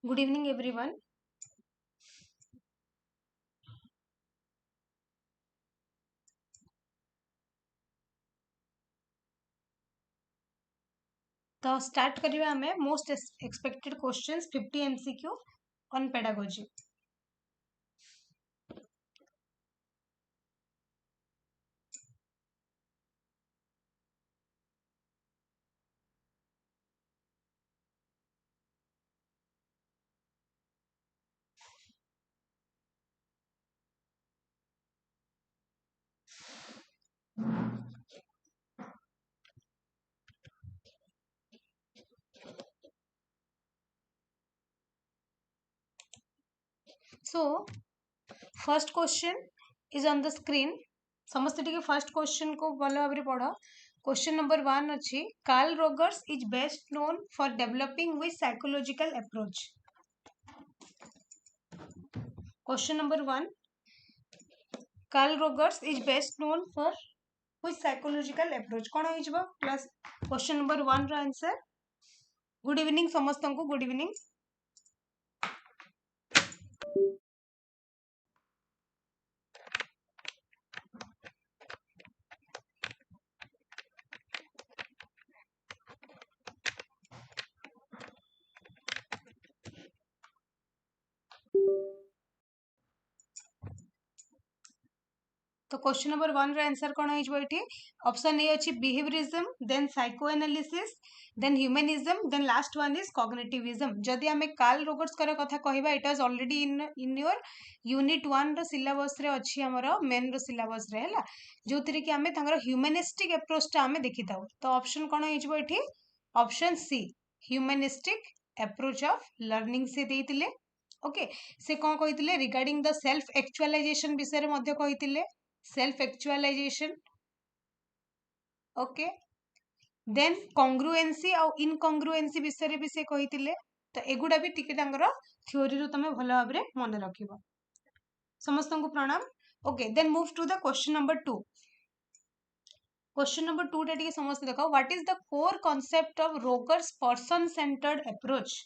Good evening, everyone. तो start करिए हमें most expected questions 50 MCQ on pedagogy. So first question is on the screen. समझते टिके first question को भल भाव में पढ़. Question number 1 अच्छी. Carl Rogers is best known for developing with psychological approach. Question number 1. Carl Rogers is best known for which psychological approach. कौन हो इजबा क्लास क्वेश्चन नंबर 1 रो आंसर. गुड इवनिंग समस्त को. Good evening. तो question number 1 रो answer कौन हो ये. ऑप्शन ए अच्छी behaviourism, then psychoanalysis, then humanism, then last one is cognitivism. जदि आमे कार्ल रोगर्स कर कथा कहबा it was already in your unit 1 रो सिलेबस रे अच्छी हमरो मेन रो सिलेबस रे हला, जोथिरे कि आमे तांगर ह्यूमनिस्टिक अप्रोच टा आमे देखिताउ. तो ऑप्शन कौन हो ये. Option C humanistic approach of learning से देइतिले. ओके से कौन कहितिले रिगार्डिंग द सेल्फ एक्चुअलाइजेशन विषय रे मध्ये कहितिले. Self actualisation. Okay then congruency और इनकॉन्ग्रुएंसी विषय भी से कहितिले. तो एगुडा भी टिके तांगर थ्योरी रो तमे भलो भाबरे मन रखिबो. समस्त को प्रणाम. Okay then move to the question number 2. Question number 2 टा टिके समस्त देखो. What is the core concept of Rogers person centred approach.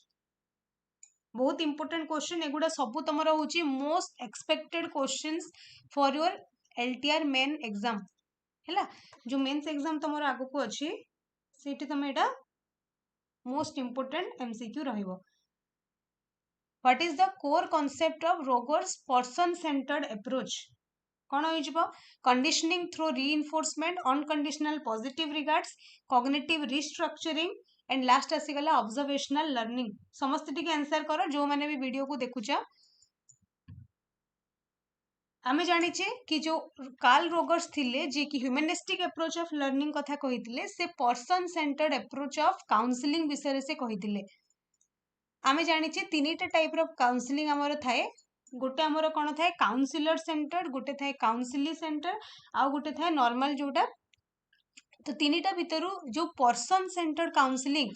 बहुत इंपोर्टेंट क्वेश्चन एगुडा सबु तमरा होची most expected questions for your LTR main exam हैला. जो मेन्स एग्जाम तमर आगु को अछि सेठी तमे एटा मोस्ट इंपोर्टेंट MCQ रहिबो. What is the core concept of Rogers person centred approach. कौन हो conditioning through reinforcement, unconditional positive regards, cognitive restructuring and last आसीगला ऑब्जर्वेशनल लर्निंग. समस्त टिके आंसर करो जो माने भी वीडियो को देखुचा. आमे जानिचे कि जो कार्ल रोगर्स थिले जे कि ह्यूमनिस्टिक अप्रोच ऑफ लर्निंग कथा कहितिले से person centred approach of counselling विषय से कहितिले. आमे जानिचे तीनटा टाइप ऑफ काउंसलिंग हमर थाए. गोटे हमर कोन थाए काउंसलर सेंटर्ड, गोटे थाए काउंसली सेंटर, आ गोटे थाए नॉर्मल जोटा. तो तीनटा भितरु जो पर्सन सेंटर्ड काउंसलिंग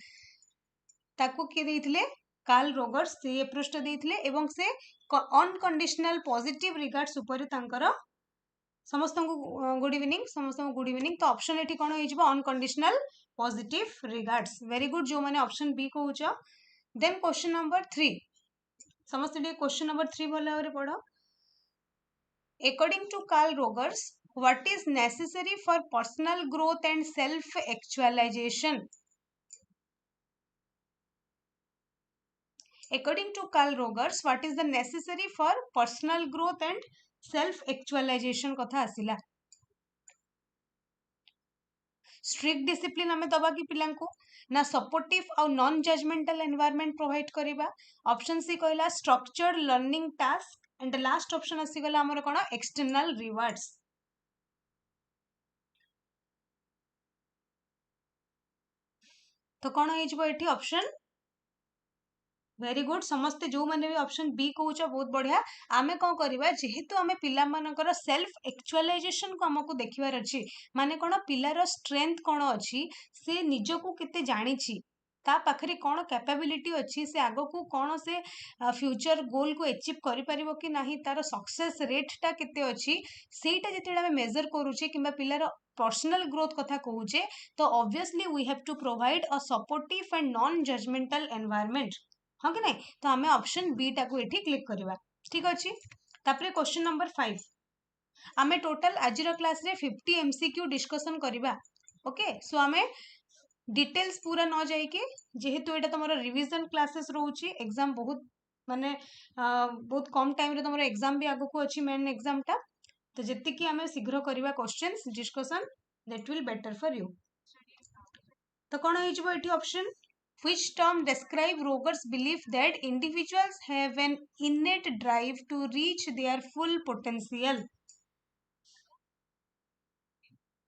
ताको के देइथिले कार्ल रोगर्स से अप्रोच देइथिले एवं से अनकंडीशनल पॉजिटिव रिगार्ड्स ऊपर तांकर. समस्त को गुड इवनिंग. समस्त को गुड इवनिंग. तो ऑप्शन एठी कोन होई जबो unconditional positive regards. Very good जो माने ऑप्शन बी कहउछ. Then question number 3. समस्त डे क्वेश्चन नंबर 3 भलो रे पढो. According to Carl Rogers what is necessary for personal growth and self actualisation. According to Carl Rogers, what is the necessary for personal growth and self actualization कथा आसिला. Strict discipline आमे दबा कि पिलां को ना सपोर्टिव और नॉन जजमेंटल एनवायरनमेंट प्रोवाइड करिबा. Option C कहला structured learning task and last option आसीगला हमर कोन एक्सटर्नल रिवार्ड्स. तो कोन होई जबो एठी ऑप्शन. Very good. समस्ते जो माने भी ऑप्शन बी कहउछ बहुत बढ़िया. आमे कौन करिबा जेहेतु आमे पिला मानकर सेल्फ एक्चुअलाइजेशन को हमको देखिबार अछि. माने कोन पिलार स्ट्रेंथ कोन अछि, से निजो को केते जानिछि, ता पाखरे कोन कैपेबिलिटी अछि, से आगो को कोन से फ्यूचर गोल को अचीव करि परिबो कि नाही, तार सक्सेस रेट टा केते अछि, सेटा जेतेडा आमे मेजर करूचे किबा पिलार पर्सनल ग्रोथ कथा कहूचे. तो obviously we have to provide a supportive and non judgemental environment. हाँ कि नहीं तो आम ऑप्शन बी टाको एठी क्लिक करवा ठीक अच्छे तापर क्वेश्चन नंबर 5 आमे टोटल आज क्लास रे 50 एमसीक्यू डिस्कशन करवा ओके सो आमे डिटेल्स पूरा न जाइए जेहेतु एटा तुम रिविजन क्लासेस रोचे एग्जाम बहुत माने बहुत कम टाइम रे तुम एग्जाम भी आगु को अच्छी मेन एग्जाम टा तो जितकी कि आमे शीघ्र करवा questions discussion that will better for you तो कौन हो option which term describe Roger's belief that individuals have an innate drive to reach their full potential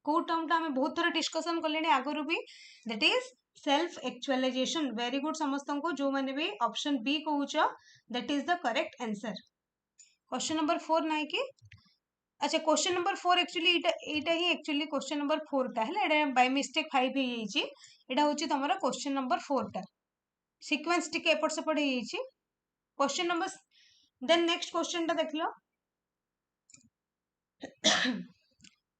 को टर्म टा हमें बहुत थोड़ा डिस्कशन कले आगु भी that is self actualisation very good समस्त को जो मैंने भी ऑप्शन बी कहूच that is the correct answer question number 4 ना कि अच्छा क्वेश्चन नंबर 4 एक्चुअली एटा ही एक्चुअली क्वेश्चन नंबर 4 टा है एटा बाय मिस्टेक 5 हे जाइए एटा होची तमरा क्वेश्चन नंबर 4 टा सीक्वेंस टिके एपट सेपट हे जाइए question number then next question टा देख लो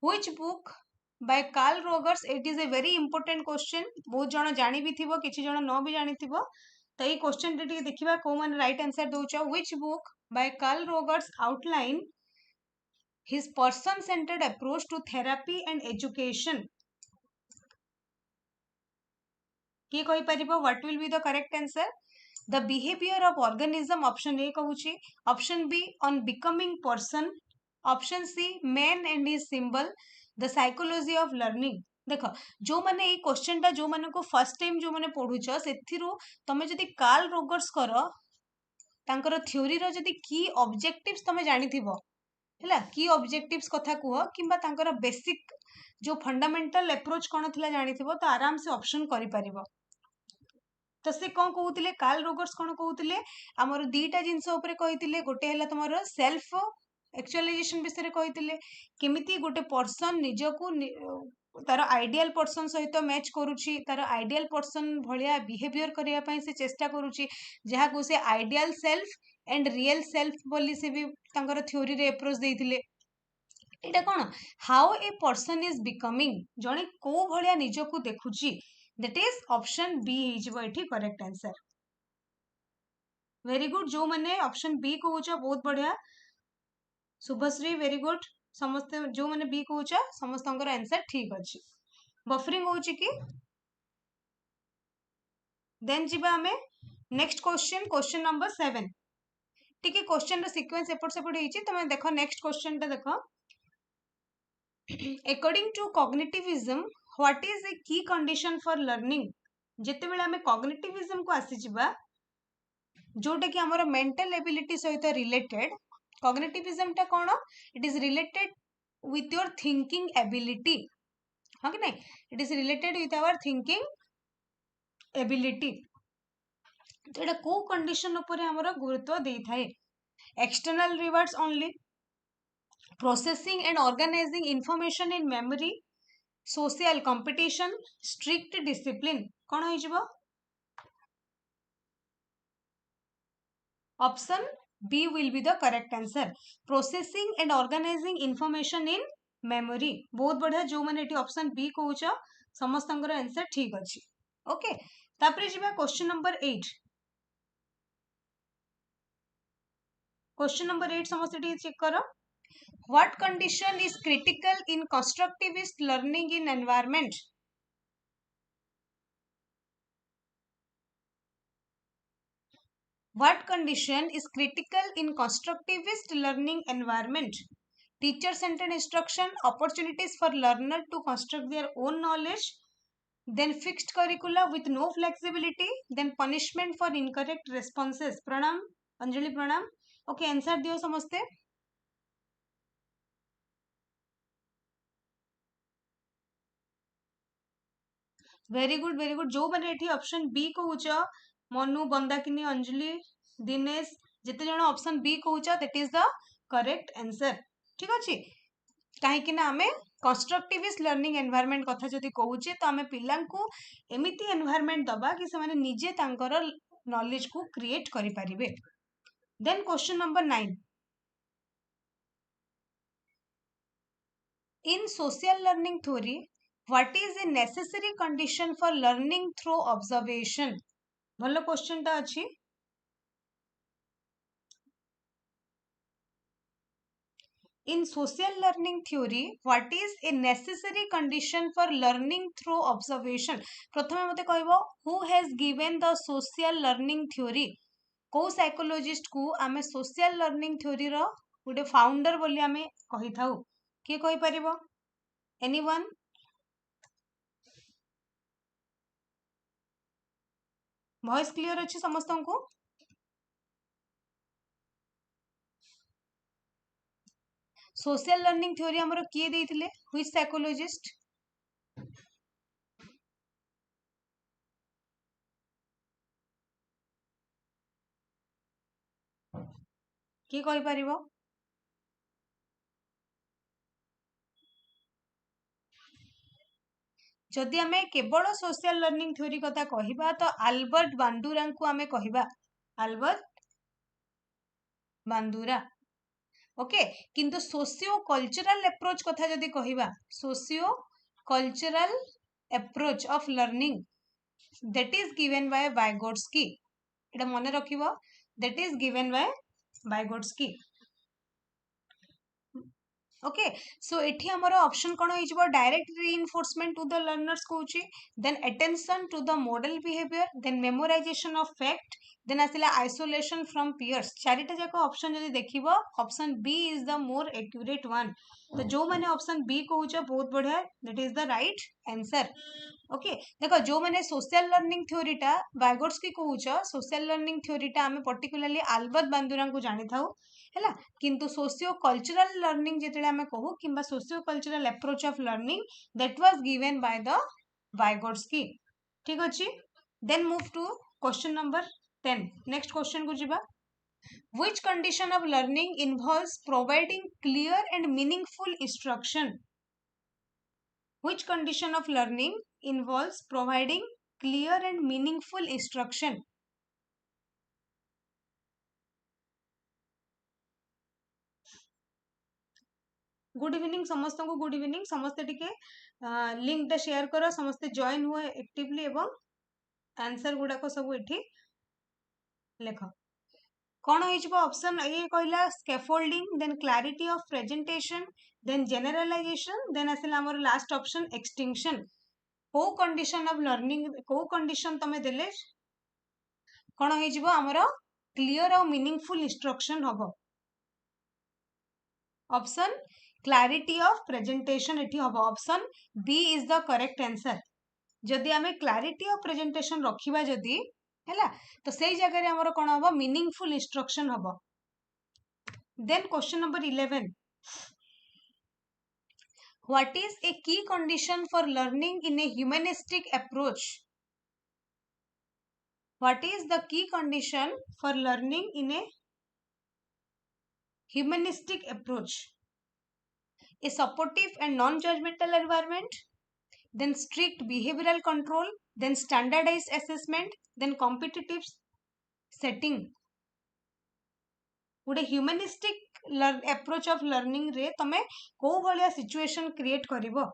which book by Carl Rogers it is a very important question बहुत जन जानी भी थिबो किछि जन न भी जानी थिबो तो ये क्वेश्चन टे देखिबा को माने राइट आंसर दोचो which book by Carl Rogers outline his person centered approach to therapy and education किए कहि परिबो what will be the correct answer the behavior of organism option A कहूची option B on becoming person option C man and his symbol the psychology of learning देख जो मैंने ये question टा जो मैंने को फर्स्ट टाइम जो मैंने पढ़ुछ सेथिरु तमे जदी कार्ल रोगर्स करो तांकर थ्योरी रो जदी की ऑब्जेक्टिव्स तमे जानि थिबो हैला की ऑब्जेक्टिव्स कथा कुह किंबा तांकर बेसिक जो फंडामेंटल अप्रोच कोन थिला जानि थिबो तो आराम से ऑप्शन करि परिबो तो से कौन कहते कार्ल रोगर्स कौन कहते आमर दीटा जिनस गोटे है तुम सेल्फ एक्चुअलाइजेशन विषय कहते केमिति गोटे पर्सन निजको तार आइडियल पर्सन सहित मैच करुच्ची तार आइडियल पर्सन भाया बिहेवियर करने से चेष्टा करुच्ची जहाँ को से ideal self and real self बोली से भी थ्योरी रे अप्रोच देइथिले एटा कौन how a person is becoming जड़े को भाया निजको देखुची दैट इज ऑप्शन बी ये करेक्ट आंसर वेरी गुड जो मैंने ऑप्शन बी कहूच बहुत बढ़िया शुभश्री वेरी गुड समस्त जो मैंने बी कहूच समस्त आंसर ठीक अच्छे बफरिंग हो कि देन जीवा हमें नेक्स्ट क्वेश्चन नंबर 7 टिके क्वेश्चन सीक्वेंस एपट सेपट होती तुम देख नेक्स्ट क्वेश्चन टा देख according to cognitivism what is a key condition for learning जिते बेले हमें कॉग्निटिविज्म को आसी जिबा जोटा कि हमर मेंटल एबिलिटी सहित रिलेटेड कॉग्निटिविज्म टा कोन it is related with your thinking ability हाँ कि नहीं it is related with our thinking ability तो एटा को कंडीशन ऊपर हमर गुरुत्व देई थाए external rewards only processing and organising information in memory social competition strict discipline कौन हो option B will be the correct answer processing and organising information in memory बहुत बढ़िया जो मैंने ऑप्शन बी कहूच समस्त आंसर ठीक अच्छे ओके तापर जी क्वेश्चन नंबर 8 क्वेश्चन नंबर 8 समस्त चेक करो what condition is critical in constructivist learning in environment What condition is critical in constructivist learning environment? Teacher-centered instruction, opportunities for learner to construct their own knowledge, then fixed curricula with no flexibility, then punishment for incorrect responses. Pranam, Anjali Pranam. Okay, answer दियो समझते. Very good, very good. जो मैंने एठी option B कहूच मनु बंदाकिनी अंजलि दिनेश जिते जन option B कहूच that is the correct answer ठीक अच्छे कहीं आमे कंस्ट्रक्टिविस्ट लर्निंग एनवायरनमेंट कथा जदि कहूचे तो आमे पिला को एमिति एनवायरनमेंट दबा कि से निजे तांकर नॉलेज को क्रिएट करि परिबे then question number 9 in social learning theory what is a necessary condition for learning through observation भलो क्वेश्चन टा अच्छी In social learning theory, what is a necessary condition for learning through observation? प्रथमे मते कहबो who has given the social learning theory? को psychologist को आमे social learning theory रो गोटे फाउंडर बोली आमे कहि थाउ के कहि परिबो? Anyone? वॉइस क्लियर अछि समस्तन को? सोशल लर्निंग थ्योरी हमर किए देइथिले व्हिच साइकोलॉजिस्ट? के कहि परिबो? जदि आमे केवल सोशल लर्निंग थ्योरी कथा कहिबा तो अल्बर्ट बांडुरा को आमे कहिबा अल्बर्ट बांडुरा ओके किंतु सोशियो कल्चरल अप्रोच कथा जदि कहिबा socio cultural approach of learning that is given by Vygotsky एटा मने रखिबो that is given by Vygotsky okay so एठी हमर ऑप्शन कोन होई जबो direct reinforcement to the learners कोची then attention to the model behaviour then memorisation of fact then आसिला आइसोलेशन फ्रॉम पियर्स चारिटा जाको ऑप्शन जदि देखिबो option B is the more accurate one तो जो माने ऑप्शन बी कहउछ बहुत बढ़िया that is the right answer okay देखो जो माने सोशल लर्निंग थ्योरीटा वाइगोट्स्की कहउछ सोशल लर्निंग थ्योरीटा आमे पर्टिकुलरली अल्बर्ट बांदुरा को जानि थाउ हैला किंतु सोशियो कल्चरल लर्निंग जेतेले आमे कहू किंबा socio cultural approach of learning that was given by the Vygotsky ठीक अछि then move to question number 10 next question को जिबा which condition of learning involves providing clear and meaningful instruction which condition of learning involves providing clear and meaningful instruction good evening समस्त को good evening समस्ते टिके link टा share करो समस्ते join हुए एक्टिवली एवं आंसर गुडा को सब एठी लेख कौन हो ऑप्शन ए कहला scaffolding then clarity of presentation then generalisation then आसिला हमर लास्ट ऑप्शन एक्सटिंक्शन को कंडीशन ऑफ लर्निंग को कंडीशन तमे देले कौन हो हमर क्लियर और मीनिंगफुल इंस्ट्रक्शन हबो ऑप्शन क्लैरिटी ऑफ प्रेजेंटेशन एठी हबो option B is the correct answer जदि आमे क्लैरिटी ऑफ प्रेजेंटेशन रखिबा जदि हैला तो सेही जगह रे हमर कोन हबो मीनिंगफुल इंस्ट्रक्शन हबो then question number 11 what is a key condition for learning in a humanistic approach what is the key condition for learning in a humanistic approach a supportive and non-judgmental environment then strict behavioral control then standardized assessment then competitive setting गोटे humanistic approach of learning रे तमे को भलिया situation create करिवो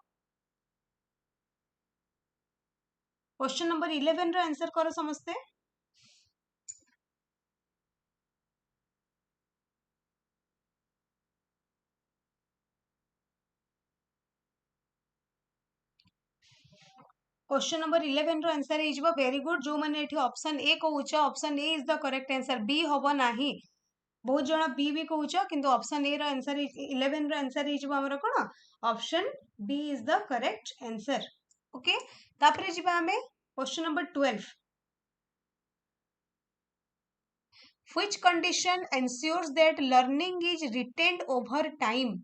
question number 11 रो answer करो समस्ते question number 11 रो आंसर हे जिवो वेरी गुड जो माने एठी ऑप्शन ए कहउछ option A is the correct answer B होबो नाही बहुत जण बी भी कहउछ किंतु ऑप्शन ए रो आंसर 11 रो आंसर हे जिवो हमर कोन option B is the correct answer okay तापरे जिबा हमें question number 12 which condition ensures that learning is retained over time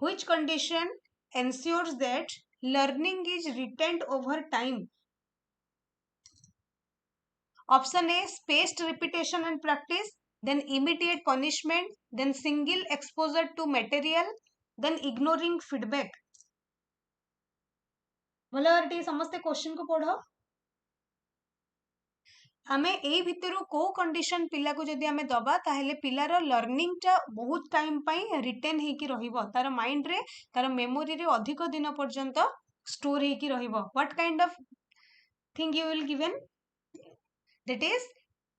which condition ensures that learning is retained over time option A spaced repetition and practice then immediate punishment then single exposure to material then ignoring feedback भले T समस्ते question को पढ़ो आमे ए भितरु को condition पिला को जदि आमे दबा ताहेले पिलार लर्निंग टा बहुत टाइम पई रिटेन हेकी रहिबो तार माइंड रे तार मेमोरी रे अधिक दिन पर्यंत स्टोर हेकी रहिबो what kind of thing you will given that is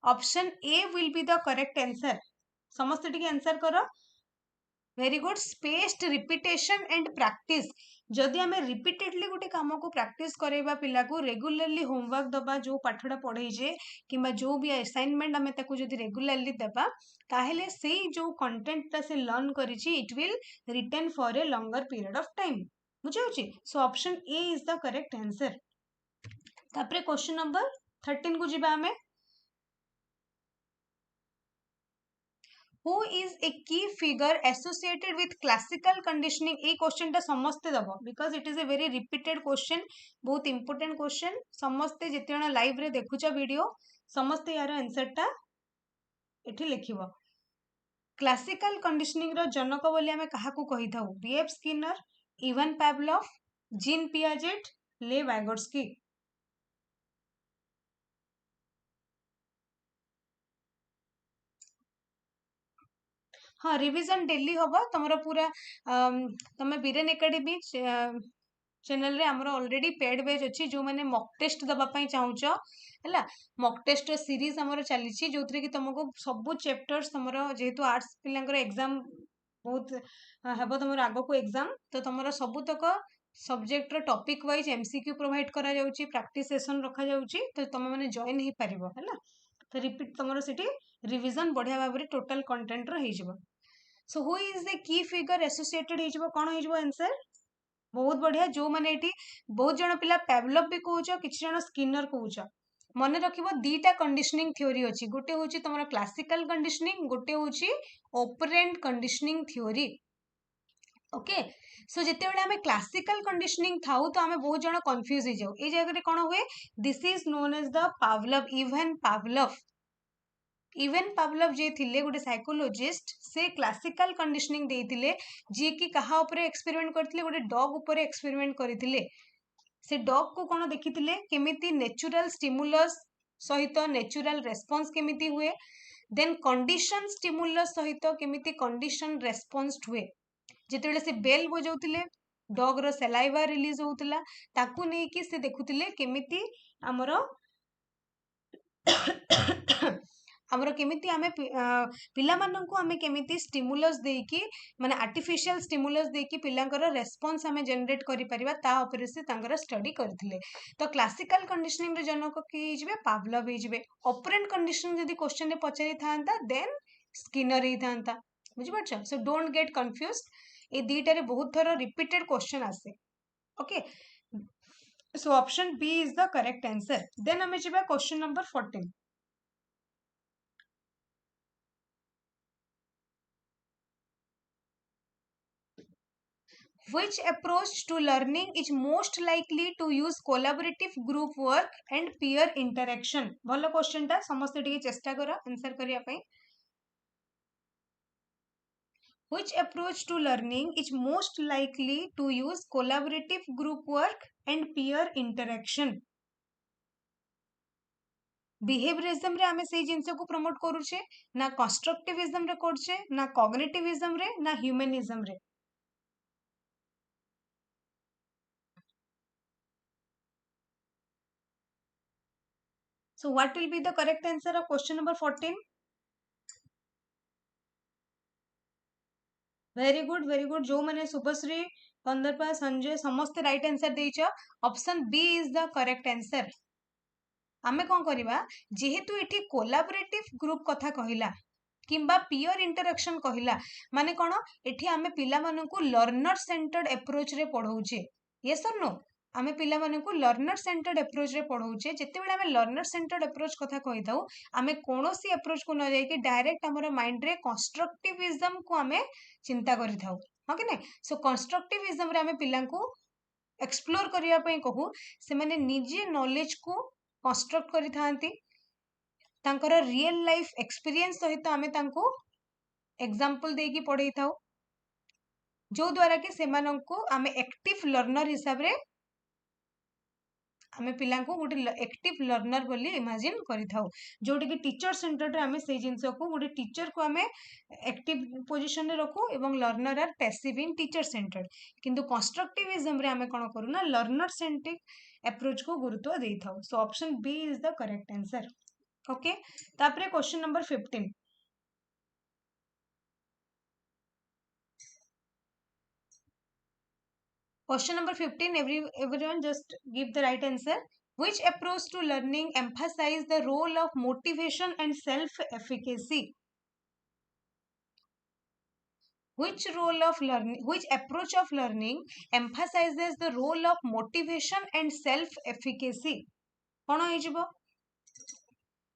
option A will be the correct answer समस्त टिके आंसर करो very good spaced repetition and practice जदि आम रिपीटेडली गोटे काम को प्रैक्टिस करवा पिला को रेगुलरली होमवर्क दबा जो पाठटा पढ़े कि जो भी असाइनमेंट आम जदि रेगुलरली देबा ताहेले से जो कंटेंट से लर्न करिछि it will retain for a longer period of time बुझे so option A is the correct answer तापरे क्वेश्चन नंबर 13 को जिबा हमें Who is a key figure associated with classical conditioning? ये क्वेश्चन टा समस्ते दबो because it is a very repeated question बहुत important question समस्ते जिते जण लाइव रे देखुचा वीडियो समस्ते यार आंसर टा एठी लिखिबो क्लासिकल कंडीशनिंग रो जनक बोली हमें काहाकू कहि थाउ BF Skinner Ivan Pavlov Jean Piaget ले वैगोट्स्की हाँ रिविजन डेली हम तुम पूरा तुम बीरेन एकेडमी चैनल रे हमर ऑलरेडी पेड बैच अच्छी जो मैंने मॉक टेस्ट दबापाई चाहूच है मॉक टेस्ट सीरीज हमर चली जो कि तुमको सब चैप्टर्स तुम जेहेतु आर्ट्स पिलांकर एग्जाम बहुत हेब तुम आग को एग्जाम तो तुम सबुतक subject topic wise MCQ provide करा जाउची प्रैक्टिस सेशन रखा जाउची तो तुम मैंने जॉइन ही पारिबो है तो रिपीट तुम सिटी रिविजन बढ़िया भाव में टोटल कंटेंट रो so who is the key figure associated हो कौन हो आंसर बहुत बढ़िया जो मैंने ये बहुत जन पिला पावलोव भी कहूच किसी जन स्किनर कहूच मन रखिबो दीटा कंडीशनिंग थ्योरी अच्छी गोटे हूँ तुम क्लासिकल कंडीशनिंग गोटे हूँ operant conditioning theory okay so जिते बड़े आम क्लासिकल कंडीशनिंग थाउ तो आम बहुत जन कन्फ्यूज हो जाऊ ये जगह कौन हुए this is known as the Pavlov Ivan Pavlov Ivan Pavlov जे थिले गोटे साइकोलोजिस्ट से क्लासिकल कंडीशनिंग देइथिले जे कि कहा ऊपर एक्सपेरिमेंट करथिले गोटे डॉग ऊपर एक्सपेरिमेंट करथिले से डॉग को कोन देखिथिले केमिति नेचुरल स्टिमुलस सहित नेचुरल रेस्पॉन्स केमिति हुए देन कंडीशन स्टिमुलस सहित केमिति कंडीशन रेस्पॉन्स हुए जेतेबेले से बेल बजाउथिले डॉग रो सलाइवा रिलीज होउतला ताकू नै कि से देखुथिले केमिति हमरो आमर केमिति आमे पिला माननकु आमे केमिति स्टिमुलस देकी माने आर्टिफिशियल स्टिमुलस देकी पिलांकर रेस्पॉन्स आमे जनरेट करि परिबा ता ऊपर से तांकर स्टडी करथिले तो क्लासिकल कंडीशनिंग रे जनक की जिवे पावलोव ही जिवे ऑपरेंट कंडीशनिंग यदि क्वेश्चन रे पचारि थांता देन स्किनर ही थांता बुझि पाछो सो डोंट गेट कंफ्यूज्ड ए दीटा रे बहुत थरो रिपीटेड क्वेश्चन आसे okay so option B is the correct answer then हमें जिबा question number 14 Which approach to learning is most likely to use collaborative group work and peer interaction? भलो question टा समस्त टिके चेष्टा करो आंसर करिया पई Which approach to learning is most likely to use collaborative group work and peer interaction? Behaviourism रे आमे सेही जिंस को प्रमोट करूछे ना कंस्ट्रक्टिविज्म रे करछे ना कॉग्निटिविज्म रे ना ह्यूमनिज्म रे So what will be the correct answer of question number 14? Very good जो मैंने शुभश्री कंदरपा संजय समस्त राइट आंसर देइछ option B is the correct answer आमे कोन करबा जेहेतु एठी कोलैबोरेटिव ग्रुप कथा कहिला किंबा पीयर इंटरेक्शन कहिला माने कोन एठी आमे पिला मानकु लर्नर सेंटर्ड अप्रोच रे पढौछे यस और नो आमे पिला मानकु लर्नर सेंटर्ड अप्रोच रे पढौछे जेते बेले आमे लर्नर सेंटर्ड अप्रोच कथा कहिताउ आमे कोनोसी अप्रोच को न जाय कि डायरेक्ट हमर माइंड रे कंस्ट्रक्टिविज्म को आमे चिंता करिथाउ हां कि नै सो कंस्ट्रक्टिविज्म रे आमे पिला को एक्सप्लोर करिया पई कहू से माने निजे नॉलेज को कंस्ट्रक्ट करि थांती तांकर रियल लाइफ एक्सपीरियंस सहित आमे तांको एग्जांपल देकी पढै थाउ जो द्वारा कि सेमानंको आमे एक्टिव लर्नर हिसाब रे आमे पिलांको गोटे एक्टिव लर्नर बोली इमेजिन करि थाउ जोटी कि टीचर सेंटर्ड रे आमे सेही जिंस को गोटे टीचर को आमे एक्टिव पोजीशन रे रखू एवं learner are passive in teacher centred किंतु कंस्ट्रक्टिविज्म रे आमे कोन करू ना लर्नर सेंट्रिक अप्रोच को गुरुत्व देई थाउ so option B is the correct answer okay तापरे question number 15 Question number 15, everyone just give the right answer. Which approach to learning emphasize the role of motivation and self-efficacy? Which approach of learning emphasizes the role of motivation and self-efficacy? कौन हो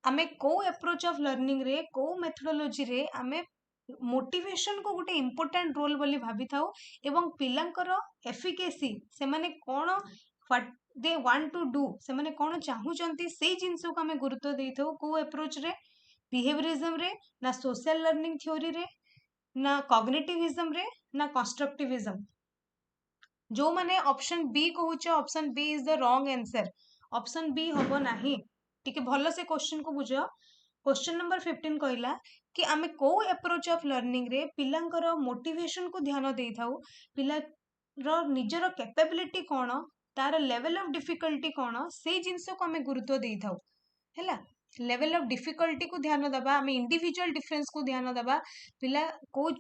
आमे को approach of learning रे को methodology रे आमे motivation को गोटे इंपोर्टेंट रोल बोली भाभी थाउ एवं पिलांकर एफिकेसी से माने कोन what they want to do से माने कोन चाहूचंती से जिंस को आमे गुरुत्व देई थाउ को अप्रोच रे बिहेवियरिज्म रे ना सोशल लर्निंग थ्योरी रे ना कॉग्निटिविज्म रे ना कंस्ट्रक्टिविज्म जो माने ऑप्शन बी कहूछ option B is the wrong answer option B हबो नाही टिके भलो से क्वेश्चन को बुझो क्वेश्चन नंबर 15 कहला कि आमे को अप्रोच ऑफ लर्निंग रे पिलांकर मोटिवेशन को ध्यान देई थाउ पिला रो निजर कैपेबिलिटी कोन तार लेवल ऑफ डिफिकल्टी कोन से जिंस को आमे गुरुत्व देई थाउ हैला लेवल ऑफ डिफिकल्टी को ध्यान दबा आमे इंडिविजुअल डिफरेंस को ध्यान दबा पिला को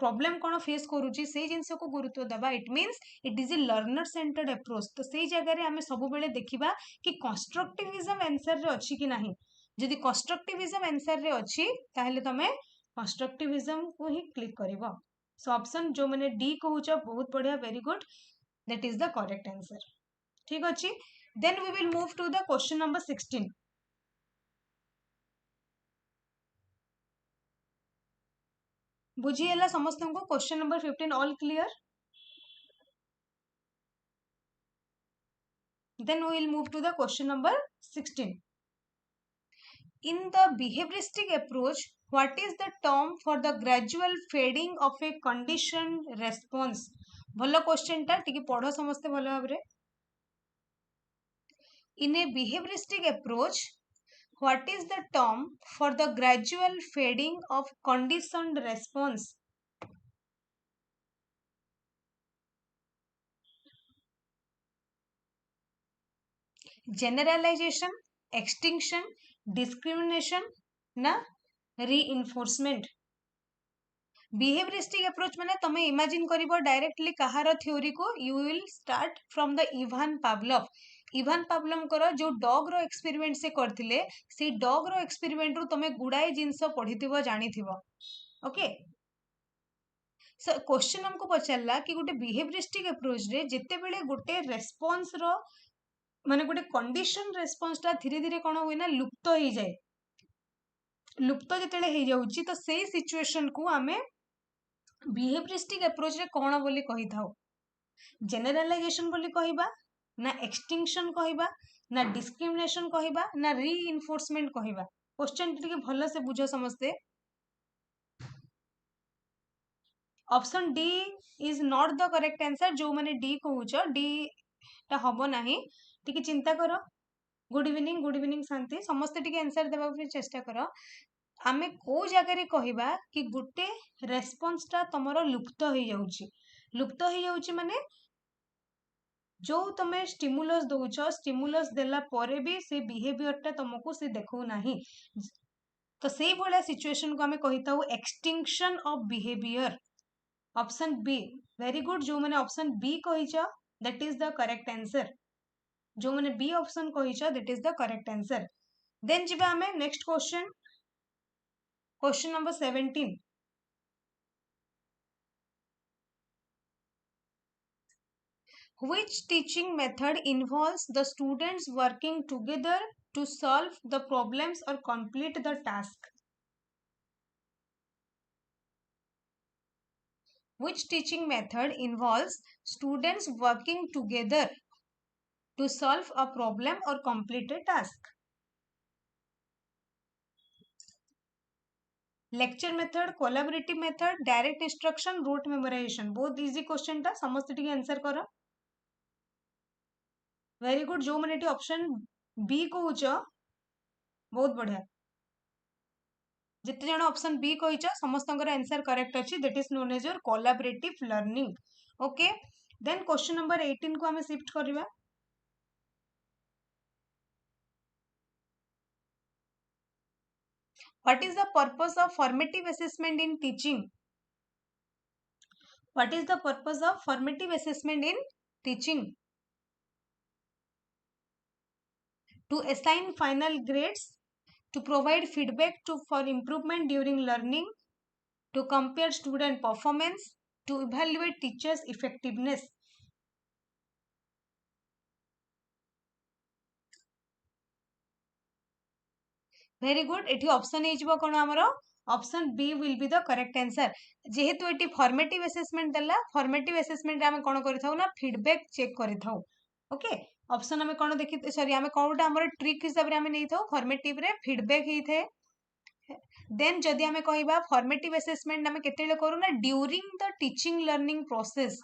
प्रॉब्लम कौन फेस करूची से जिनस को गुरुत्व दबा it means it is a learner centered approach तो से जगह रे आमे सब बेले देखिबा कि कंस्ट्रक्टिविज्म आंसर रे अछि कि नाही जदि कंस्ट्रक्टिविज्म आंसर रे अछि ताहले तमे कंस्ट्रक्टिविज्म को ही क्लिक करिवो सो ऑप्शन जो माने डी कहूछ बहुत बढ़िया very good that is the correct answer ठीक अछि then we will move to the question number 16 बुझीला समस्त को question number 15 all clear then we will move to the question number 16 in the behavioristic approach what is the term for the gradual fading of a conditioned response भलो question टा टिके पढ़ो समस्ते भलो भाबरे in a behavioristic approach what is the term for the gradual fading of conditioned response generalization extinction discrimination ना reinforcement behaviouristic approach माने तमे imagine करिवो directly कहार theory को you will start from the Ivan पावलव कर जो डॉग रो experiment से करथिले से dog रो experiment रु तमे गुडाए जिंस पढिथिबो जानिथिबो ओके सो क्वेश्चन हमको पचारला कि गोटे बिहेवियरिस्टिक अप्रोच रे जेते बेले गोटे रेस्पॉन्स रो माने गोटे कंडीशन रेस्पॉन्स ता धीरे धीरे कोन होय ना लुप्त हो जाए लुप्त जेतेले हो जाउची तो सेही सिचुएशन को आमे बिहेवियरिस्टिक अप्रोच रे कोन बोली कहि थाउ जेनरलाइजेशन बोली कहिबा ना एक्सटिंक्शन कहिबा ना डिस्क्रिमिनेशन कहिबा ना रीइंफोर्समेंट कहिबा क्वेश्चन टिके भलो से बुझो समझते option D is not the correct answer जो माने डी कहूछ डी ता हबो नाही टिके चिंता करो गुड इवनिंग शांति समस्त टिके आंसर देबा पे चेष्टा करो आमे को जगह रे कहिबा कि गुटे रेस्पॉन्स ता तमरो लुप्त हो जाउची माने जो तमे स्टिमुलस दउछ स्टिमुलस देला परे भी से बिहेवियर ता तुमको से देखौ नाही तो से भले सिचुएशन को हमें कहिताउ extinction of behaviour option B very good जो मैंने ऑप्शन बी कहिछ that is the correct answer जो मैंने बी ऑप्शन कहिछ that is the correct answer then जिबा हमें next question number 17 which teaching method involves the students working together to solve the problems or complete the task which teaching method involves students working together to solve a problem or complete a task lecture method collaborative method direct instruction rote memorization बहुत easy question टा समस्त टिके answer करो very good जो मैंने option B कहूच बहुत बढ़िया जिते जन ऑप्शन बी कहिछ समस्त आंसर करेक्ट अछि that is known as your collaborative learning okay then question number 18 को हमें शिफ्ट करबा What is the purpose of formative assessment in teaching? What is the purpose of formative assessment in teaching? To assign final grades, to provide feedback for improvement during learning, to compare student performance, to evaluate teachers' effectiveness. Very good. एठी option हे कोन हमरो option B will be the correct answer. जेहेतु एठी formative assessment देला, formative assessment आमे कोन करिथाउ ना फीडबैक चेक करिथाउ. ओके ऑप्शन आमे कोन देखि सॉरी आमे कोनटा हमर ट्रिक हिसाब रे आमे नैथाउ फॉर्मेटिव रे फीडबैक ही थे. देन जदि आमे कहिबा फॉर्मेटिव असेसमेंट आमे केतेले करू ना during the teaching learning process.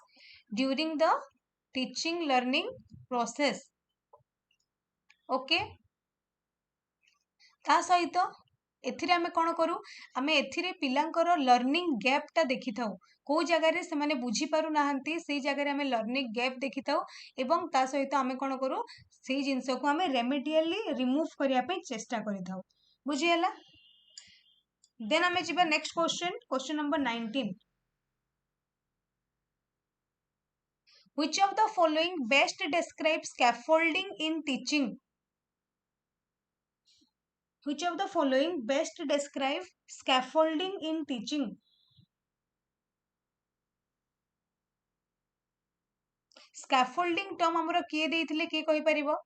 During the teaching learning process. Okay ता सहित एथिरे आमे कोन करू आमे एथिरे पिलांकर लर्निंग गैप ता देखिथाउ. को जगह रे से माने बुझी पारु नाहंती से जगह रे आमे लर्निंग गैप देखिथाउ एवं ता सहित आमे कोन करू से जिंस को आमे रेमेडियली रिमूव करिया पे चेष्टा करिथाउ. बुझी हला. देन आमे जिबा next question number 19. Which of the following best describes scaffolding in teaching? Which of the following best describe scaffolding in teaching? Scaffolding term हमरो किए देइथिले के कहि परिबो?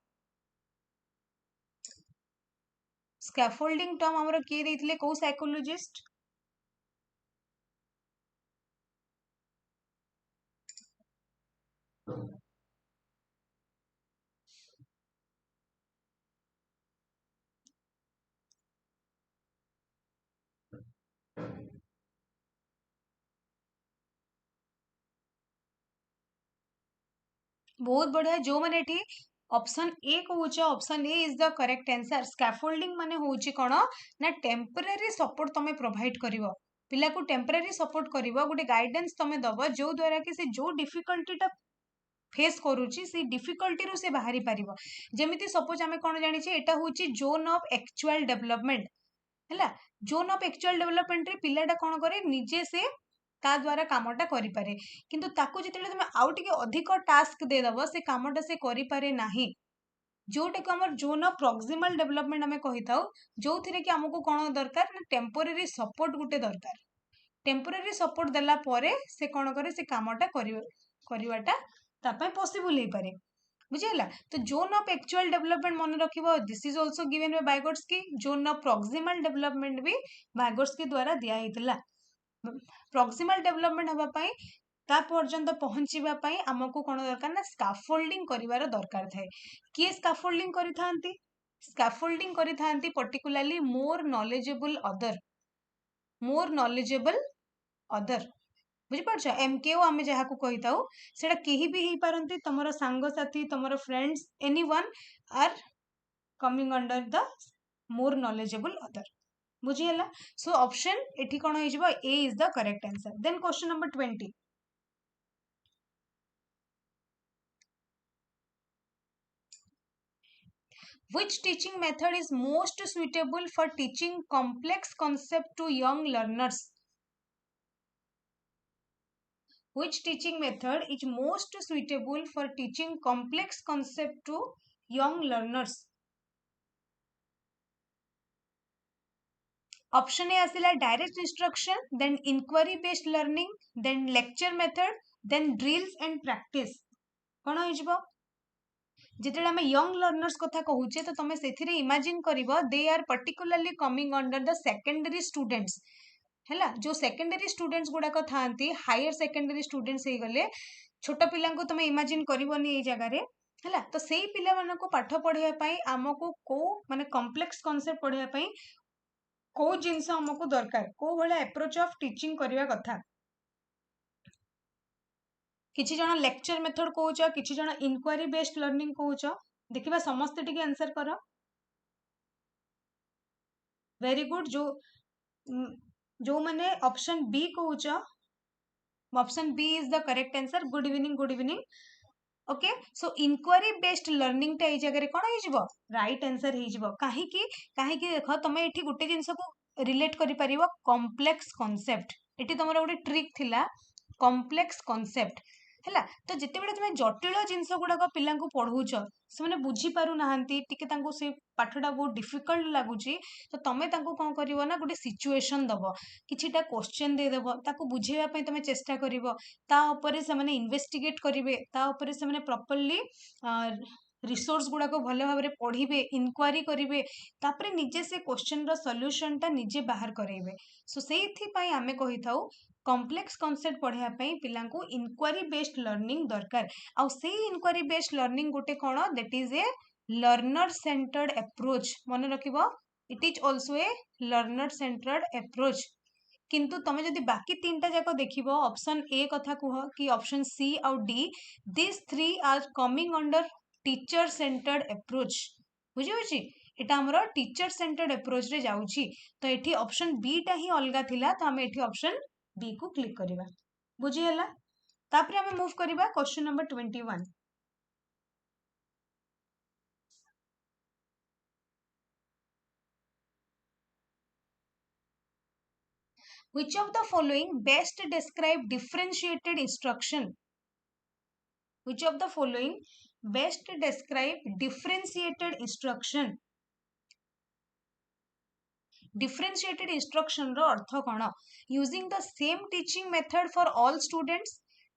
Scaffolding term हमरो किए देइथिले को साइकोलॉजिस्ट? बहुत बढ़िया. जो माने एठी ऑप्शन ए कहूछ option A is the correct answer. Scaffolding माने होउची कोन ना टेम्पररी सपोर्ट तमे प्रोवाइड करिवो. पिला को टेम्पररी सपोर्ट करिवो गोटे गाइडेंस तमे दबो जो द्वारा कि से जो डिफिकल्टी टा फेस करूची से डिफिकल्टी रु से बाहरी पारिबो. जेमिति सपोज आमे कोन जानि छी एटा होउची जोन ऑफ एक्चुअल डेवलपमेंट. हैला जोन ऑफ एक्चुअल डेवलपमेंट रे पिलाटा कोन करे निजे से ता द्वारा कामटा करि पारे. किंतु ताको जेतेले तमे आउ टिके अधिक टास्क दे दबो से कामटा से करि पारे नाही. जोटा को हमर जोन ऑफ प्रॉक्सिमल डेवलपमेंट हमें कहिथाउ जो थिरे कि हमको कोन दरकार ना टेम्पररी सपोर्ट गुटे दरकार. टेम्पररी सपोर्ट देला परे से कोन करे से कामटा करिवाटा ता पय पॉसिबल हे पारे. बुझिला. तो जोन ऑफ एक्चुअल डेवलपमेंट मन रखिबो. This is also given by Vygotsky. Zone of proximal development भी बायगोट्स्की द्वारा दिया हेतला. प्रॉक्सिमल डेवलपमेंट हबा पई ता पर्यंत पहुंचीबा पई हमको कोन दरकार ना स्कैफोल्डिंग करिवार दरकार थाए. किए स्कैफोल्डिंग करिथांती? स्कैफोल्डिंग करिथांती particularly more knowledgeable other. More knowledgeable other. बुझी पारछ. एमकेओ आमे जहा को कहिताउ सेडा केही भी हेई पारंती. तमरो सांग साथी तमरो friends anyone are coming under the more knowledgeable other. बुझी हला. सो ऑप्शन एठी कोन होई जबो A is the correct answer. Then question number 20. Which teaching method is most suitable for teaching complex concept to young learners? Which teaching method is most suitable for teaching complex concept to young learners? Option A asila direct instruction, then inquiry based learning, then lecture method, then drills and practice. कोन होई जबो? जेतेले हमें young learners कथा कहूचे तो तमे सेथिरे imagine करिवो they are particularly coming under the secondary students. हैला जो सेकेंडरी स्टूडेंट्स गुडा को थांती हायर सेकेंडरी स्टूडेंट्स हे गले छोट पिला को तमे इमेजिन करिवोनी ए जगह रे. हैला तो सेही पिला माने को पाठ पढिया पई हमको को माने कॉम्प्लेक्स कांसेप्ट पढिया पई को जिंस हमको दरकार को भले अप्रोच ऑफ टीचिंग करिया कथा. किछि जण लेक्चर मेथड कहूछ किछि जण इंक्वायरी बेस्ड लर्निंग कहूछ. देखिबा समस्त टिके आंसर करो. Very good. जो माने ऑप्शन बी कहूछ option B is the correct answer. Good evening good evening. Okay so inquiry based learning टा ए जगह रे कोन होई जबो राइट आंसर होई जबो. काहे कि देखो तमे एठी गुटे जिंस को रिलेट करि परिबो कॉम्प्लेक्स कांसेप्ट. एठी तमरो गुटे ट्रिक थिला कॉम्प्लेक्स कॉन्सेप्ट हैला। तो जितेबाला तुम जटिल जिनस गुड़ाक पिला पढ़ाऊच से बुझीपार ना टिके से पाठटा बहुत डिफिकल्ट लगुच तो तुम कौन कर ना गोटे सिचुएशन दब किछिटा क्वेश्चन देदेव ताकू बुझेवाई तुम चेष्टा कर से इन्वेस्टिगेट करेंगे से प्रॉपर्ली रिसोर्स गुड़ाक भल भाव में पढ़े इनक्वारी करेंगे तापर निजे से क्वेश्चन रो सॉल्यूशन टा निजे बाहर करेंगे। सो से आमे कही थाउ कॉम्प्लेक्स कॉन्सेप्ट पढ़ाई पिला इनक्वारी बेस्ड लर्निंग दरकार आउ से इनक्वारी बेस्ड लर्निंग गोटे कौन that is a learner centered approach मन रखिबो it is also a learner centered approach. किंतु तुम जदि बाकी तीन टा जाक देखिबो ऑप्शन ए कथा कुह कि ऑप्शन सी आउ D this three are coming under teacher centred approach बुझी एटा हमर टीचर सेंटर्ड अप्रोच रे जाउची तो एठी ऑप्शन बी टा ही अलगा थिला तो हमें एठी ऑप्शन बी को क्लिक करिबा बुझी हला। तापर हमें मूव करिबा question number 21 which of the following best describe differentiated instruction which of the following best describe differentiated instruction differentiated instruction रो अर्थ कौन using the same teaching method for all students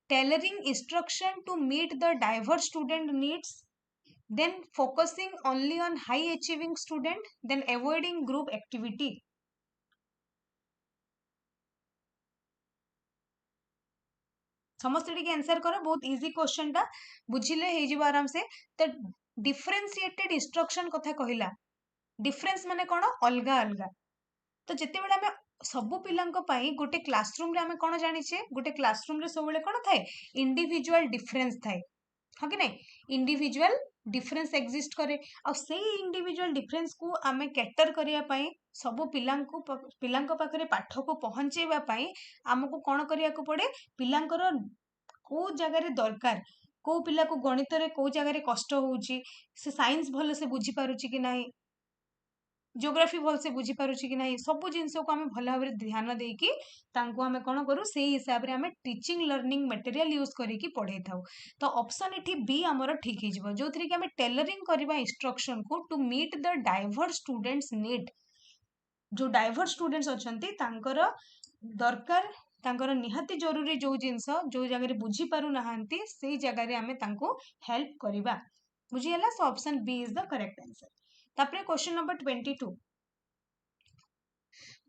tailoring instruction to meet the diverse student needs then focusing only on high achieving student then avoiding group activity। समस्त answer कर बहुत easy question टा बुझिले हे जिवो आराम से। तो differentiated instruction कथा कहला डिफरेंस माने कौन अलगा अलगा तो जिते बेले हमें सबु पिलांको पाई गोटे क्लासरूम रे हमें कौन जानिछे गोटे क्लासरूम रे सब बेले कौन थाए इंडिविजुअल डिफरेंस थाए हाँ कि नहीं इंडिविजुअल डिफरेंस एक्जिस्ट करे और से इंडिविजुअल डिफरेंस को आमे कैटर करिया पाई सबु पिलांको पाखरे पाठ को पहुंचेबा पाई हमको कौन करिया को पड़े पिलांकर को जगह दरकार को पिला को गणित रे को जगह कष्ट होउची से साइंस भल से बुझी पारुची कि नहीं जियोग्राफी भल से बुझी पारुची कि नहीं सब जिनस को आम भल भाव ध्यान देकी आम कौन करूँ से हिसाब से आम टीचिंग लर्निंग मटेरियल यूज करके पढ़े था। तो ऑप्शन एठी बी आमर ठीक हो जो थी कि आम टेलरिंग करवा इंस्ट्रक्शन को to meet the diverse students need जो डाइवर्स स्टूडेंट्स अच्छंती तांकर दरकार तांकर निहाती जरूरी जो जिनस जो जगह बुझी पारु नाहांती से जगह रे आमे तांको हेल्प करिबा बुझियला। So option B is the correct answer. तापरे question number 22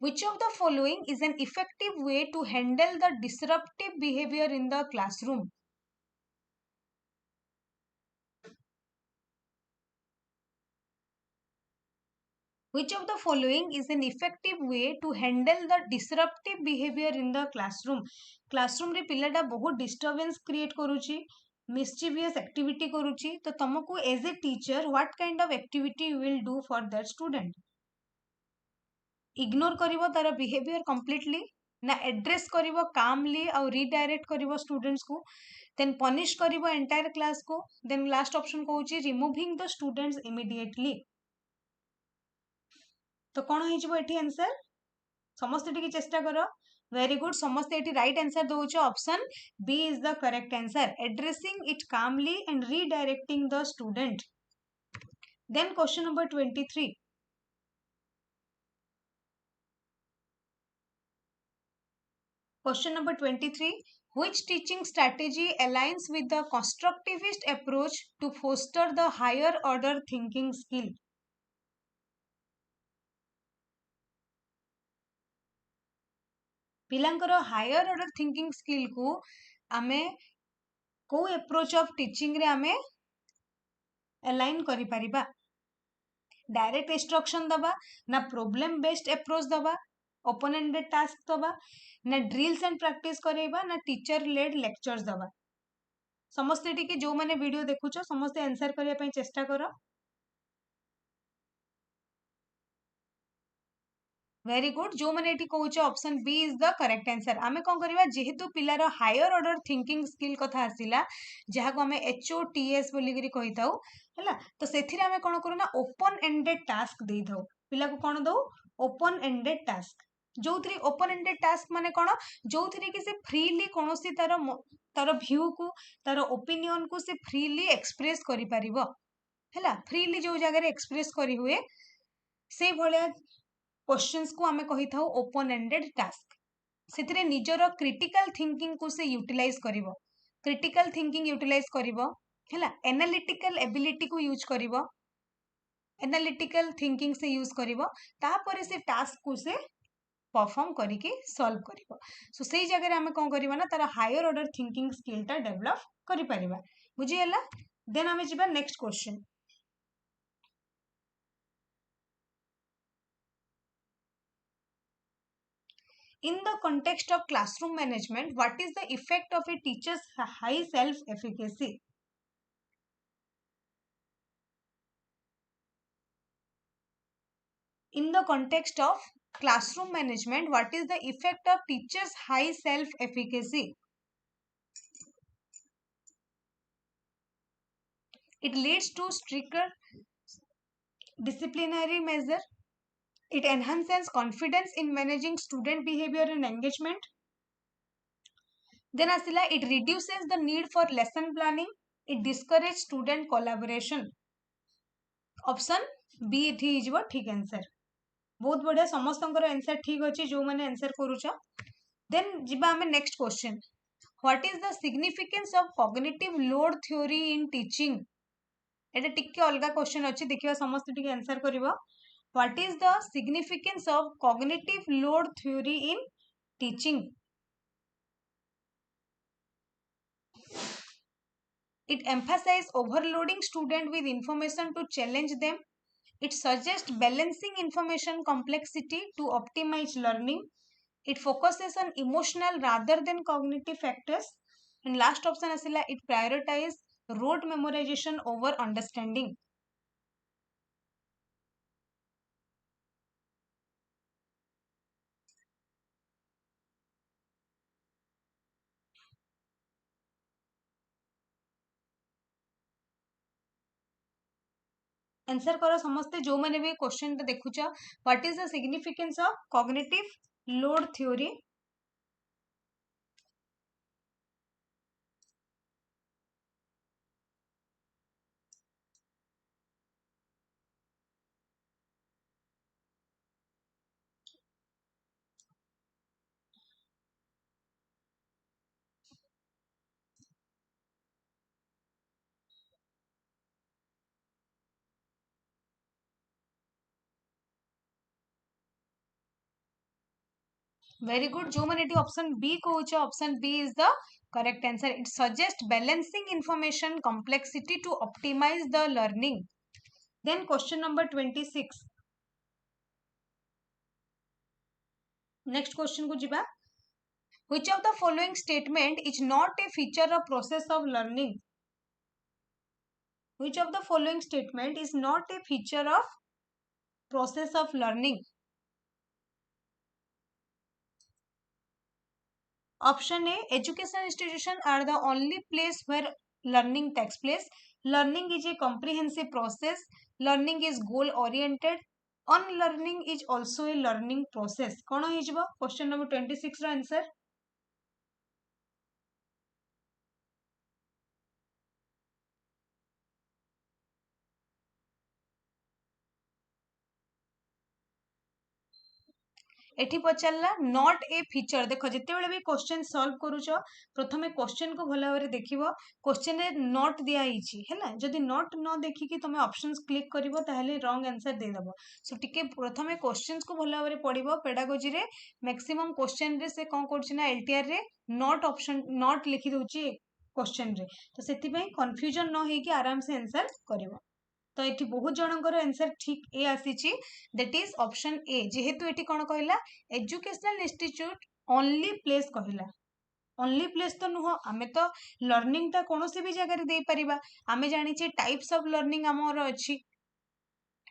which of the following is an effective way to handle the disruptive behavior in the classroom which of the following is an effective way to handle the disruptive behavior in the classroom रे पिलाटा बहुत disturbance create करूची मिस्chievous activity करूची तो तुमको as a teacher what kind of activity you will do for that student ignore करिवो तार behaviour completely ना address करिवो कामली और रिडायरेक्ट करिवो स्टूडेंट्स को देन पनिश करिवो एंटायर क्लास को देन लास्ट ऑप्शन कहूची रिमूविंग द स्टूडेंट्स इमीडिएटली। तो कौन हो आंसर समस्त टी चेष्टा कर वेरी गुड समस्त ये राइट आंसर दौच option B is the correct answer addressing it calmly and redirecting the student. Then question number 23 Question number 23 which teaching strategy aligns with the constructivist approach to foster the higher order thinking skill पिलांकर higher order thinking skill को आमे को approach of teaching रे आमे align करि परिबा direct instruction दबा ना problem based approach दबा ओपन एंडेड टास्क दबा ना ड्रिल्स एंड प्रैक्टिस करेबा ना टीचर लेड लेक्चर्स दबा। समस्त टिके जो माने वीडियो देखुछो समस्त आंसर करिया पई चेष्टा करो वेरी गुड जो मैंने ये कहूँ option B is the correct answer. आमे कौन करवा जेहेतु पिलार हायर ऑर्डर थिंकिंग स्किल कथा आसिला जहाँ को आमे HOTS बोलिकरी कही थाउ हैला तो सेथिरे आमे कौन करू ना ओपन एंडेड टास्क दे थाउ पिला को कौन दो ओपन एंडेड टास्क जो थी ओपन एंडेड टास्क माने कौन जो थी कि से फ्रीली कौन सी तार व्यू को तार ओपिनियन को से फ्रीली एक्सप्रेस करि परिबो हैला फ्रीली जो जगह एक्सप्रेस करी हुए से भलिया क्वेश्चंस को आमे कहि थाउ ओपन एंडेड टास्क सेतिरे निजर क्रिटिकल थिंकिंग को से यूटिलाइज करिवो क्रिटिकल थिंकिंग यूटिलाइज करिवो हैला एनालिटिकल एबिलिटी को यूज करिवो एनालिटिकल थिंकिंग से यूज करिवो तापरे से टास्क को से परफॉर्म करिके सॉल्व करिवो सो सेही जगह आमे कोन करिवो ना तार हायर ऑर्डर थिंकिंग स्किल ता डेवलप करि परिबा बुझी हला देन आमे जिबा next question in the context of classroom management what is the effect of a teacher's high self efficacy in the context of classroom management what is the effect of teachers high self efficacy it leads to stricter disciplinary measure it enhances confidence in managing student behavior and engagement then asila it reduces the need for lesson planning it discourages student collaboration option b एठी हिजबो ठीक answer बहुत बढ़िया समस्त answer ठीक अच्छे जो मैंने answer करूछ then जिबा हमें next question what is the significance of cognitive load theory in teaching एटा टिके अलगा क्वेश्चन अच्छे देखिबा समस्त टिके आंसर करबो what is the significance of cognitive load theory in teaching it emphasizes overloading student with information to challenge them it suggests balancing information complexity to optimize learning it focuses on emotional rather than cognitive factors and last option asila it prioritizes rote memorization over understanding answer करो समस्ते जो मैंने भी question ता देखुछ what is the significance of cognitive load theory very good जो मैंने option B कहूछ option B is the correct answer it suggest balancing information complexity to optimize the learning then question number 26 next question को जिबा which of the following statement is not a feature of process of learning which of the following statement is not a feature of process of learning option a educational institutions are the only place where learning takes place learning is a comprehensive process learning is goal oriented unlearning is also a learning process कौन हो question number 26 रो answer एठी पचारला not a feature देख जिते भी question solve करूछ प्रथमे question को भला भाବରେ देखिबो question रे नॉट दिया हिची हैला जदी नॉट न देखि कि तुमे ऑप्शंस क्लिक करिवो ताहेले रॉन्ग आंसर दे दबो सो टिके प्रथमे क्वेश्चंस को भला भाବରେ पढिबो पेडागोजी रे मैक्सिमम क्वेश्चन रे से कोन करछि ना एलटीआर रे नॉट ऑप्शन नॉट लिखि दोछि क्वेश्चन रे तो सेति पई कंफ्यूजन न होई कि आराम से आंसर करिवो तो ये बहुत जनकर आंसर ठीक ए आसी दैट इज ऑप्शन ए जेहेतु ये कौन कहला एजुकेशनल इंस्टीट्यूट ओनली प्लेस कहला ओनली प्लेस तो नुह आमे तो लर्निंग ता कौन भी जगह दे परिबा आमे जानिचे टाइप्स ऑफ लर्निंग आमर अच्छी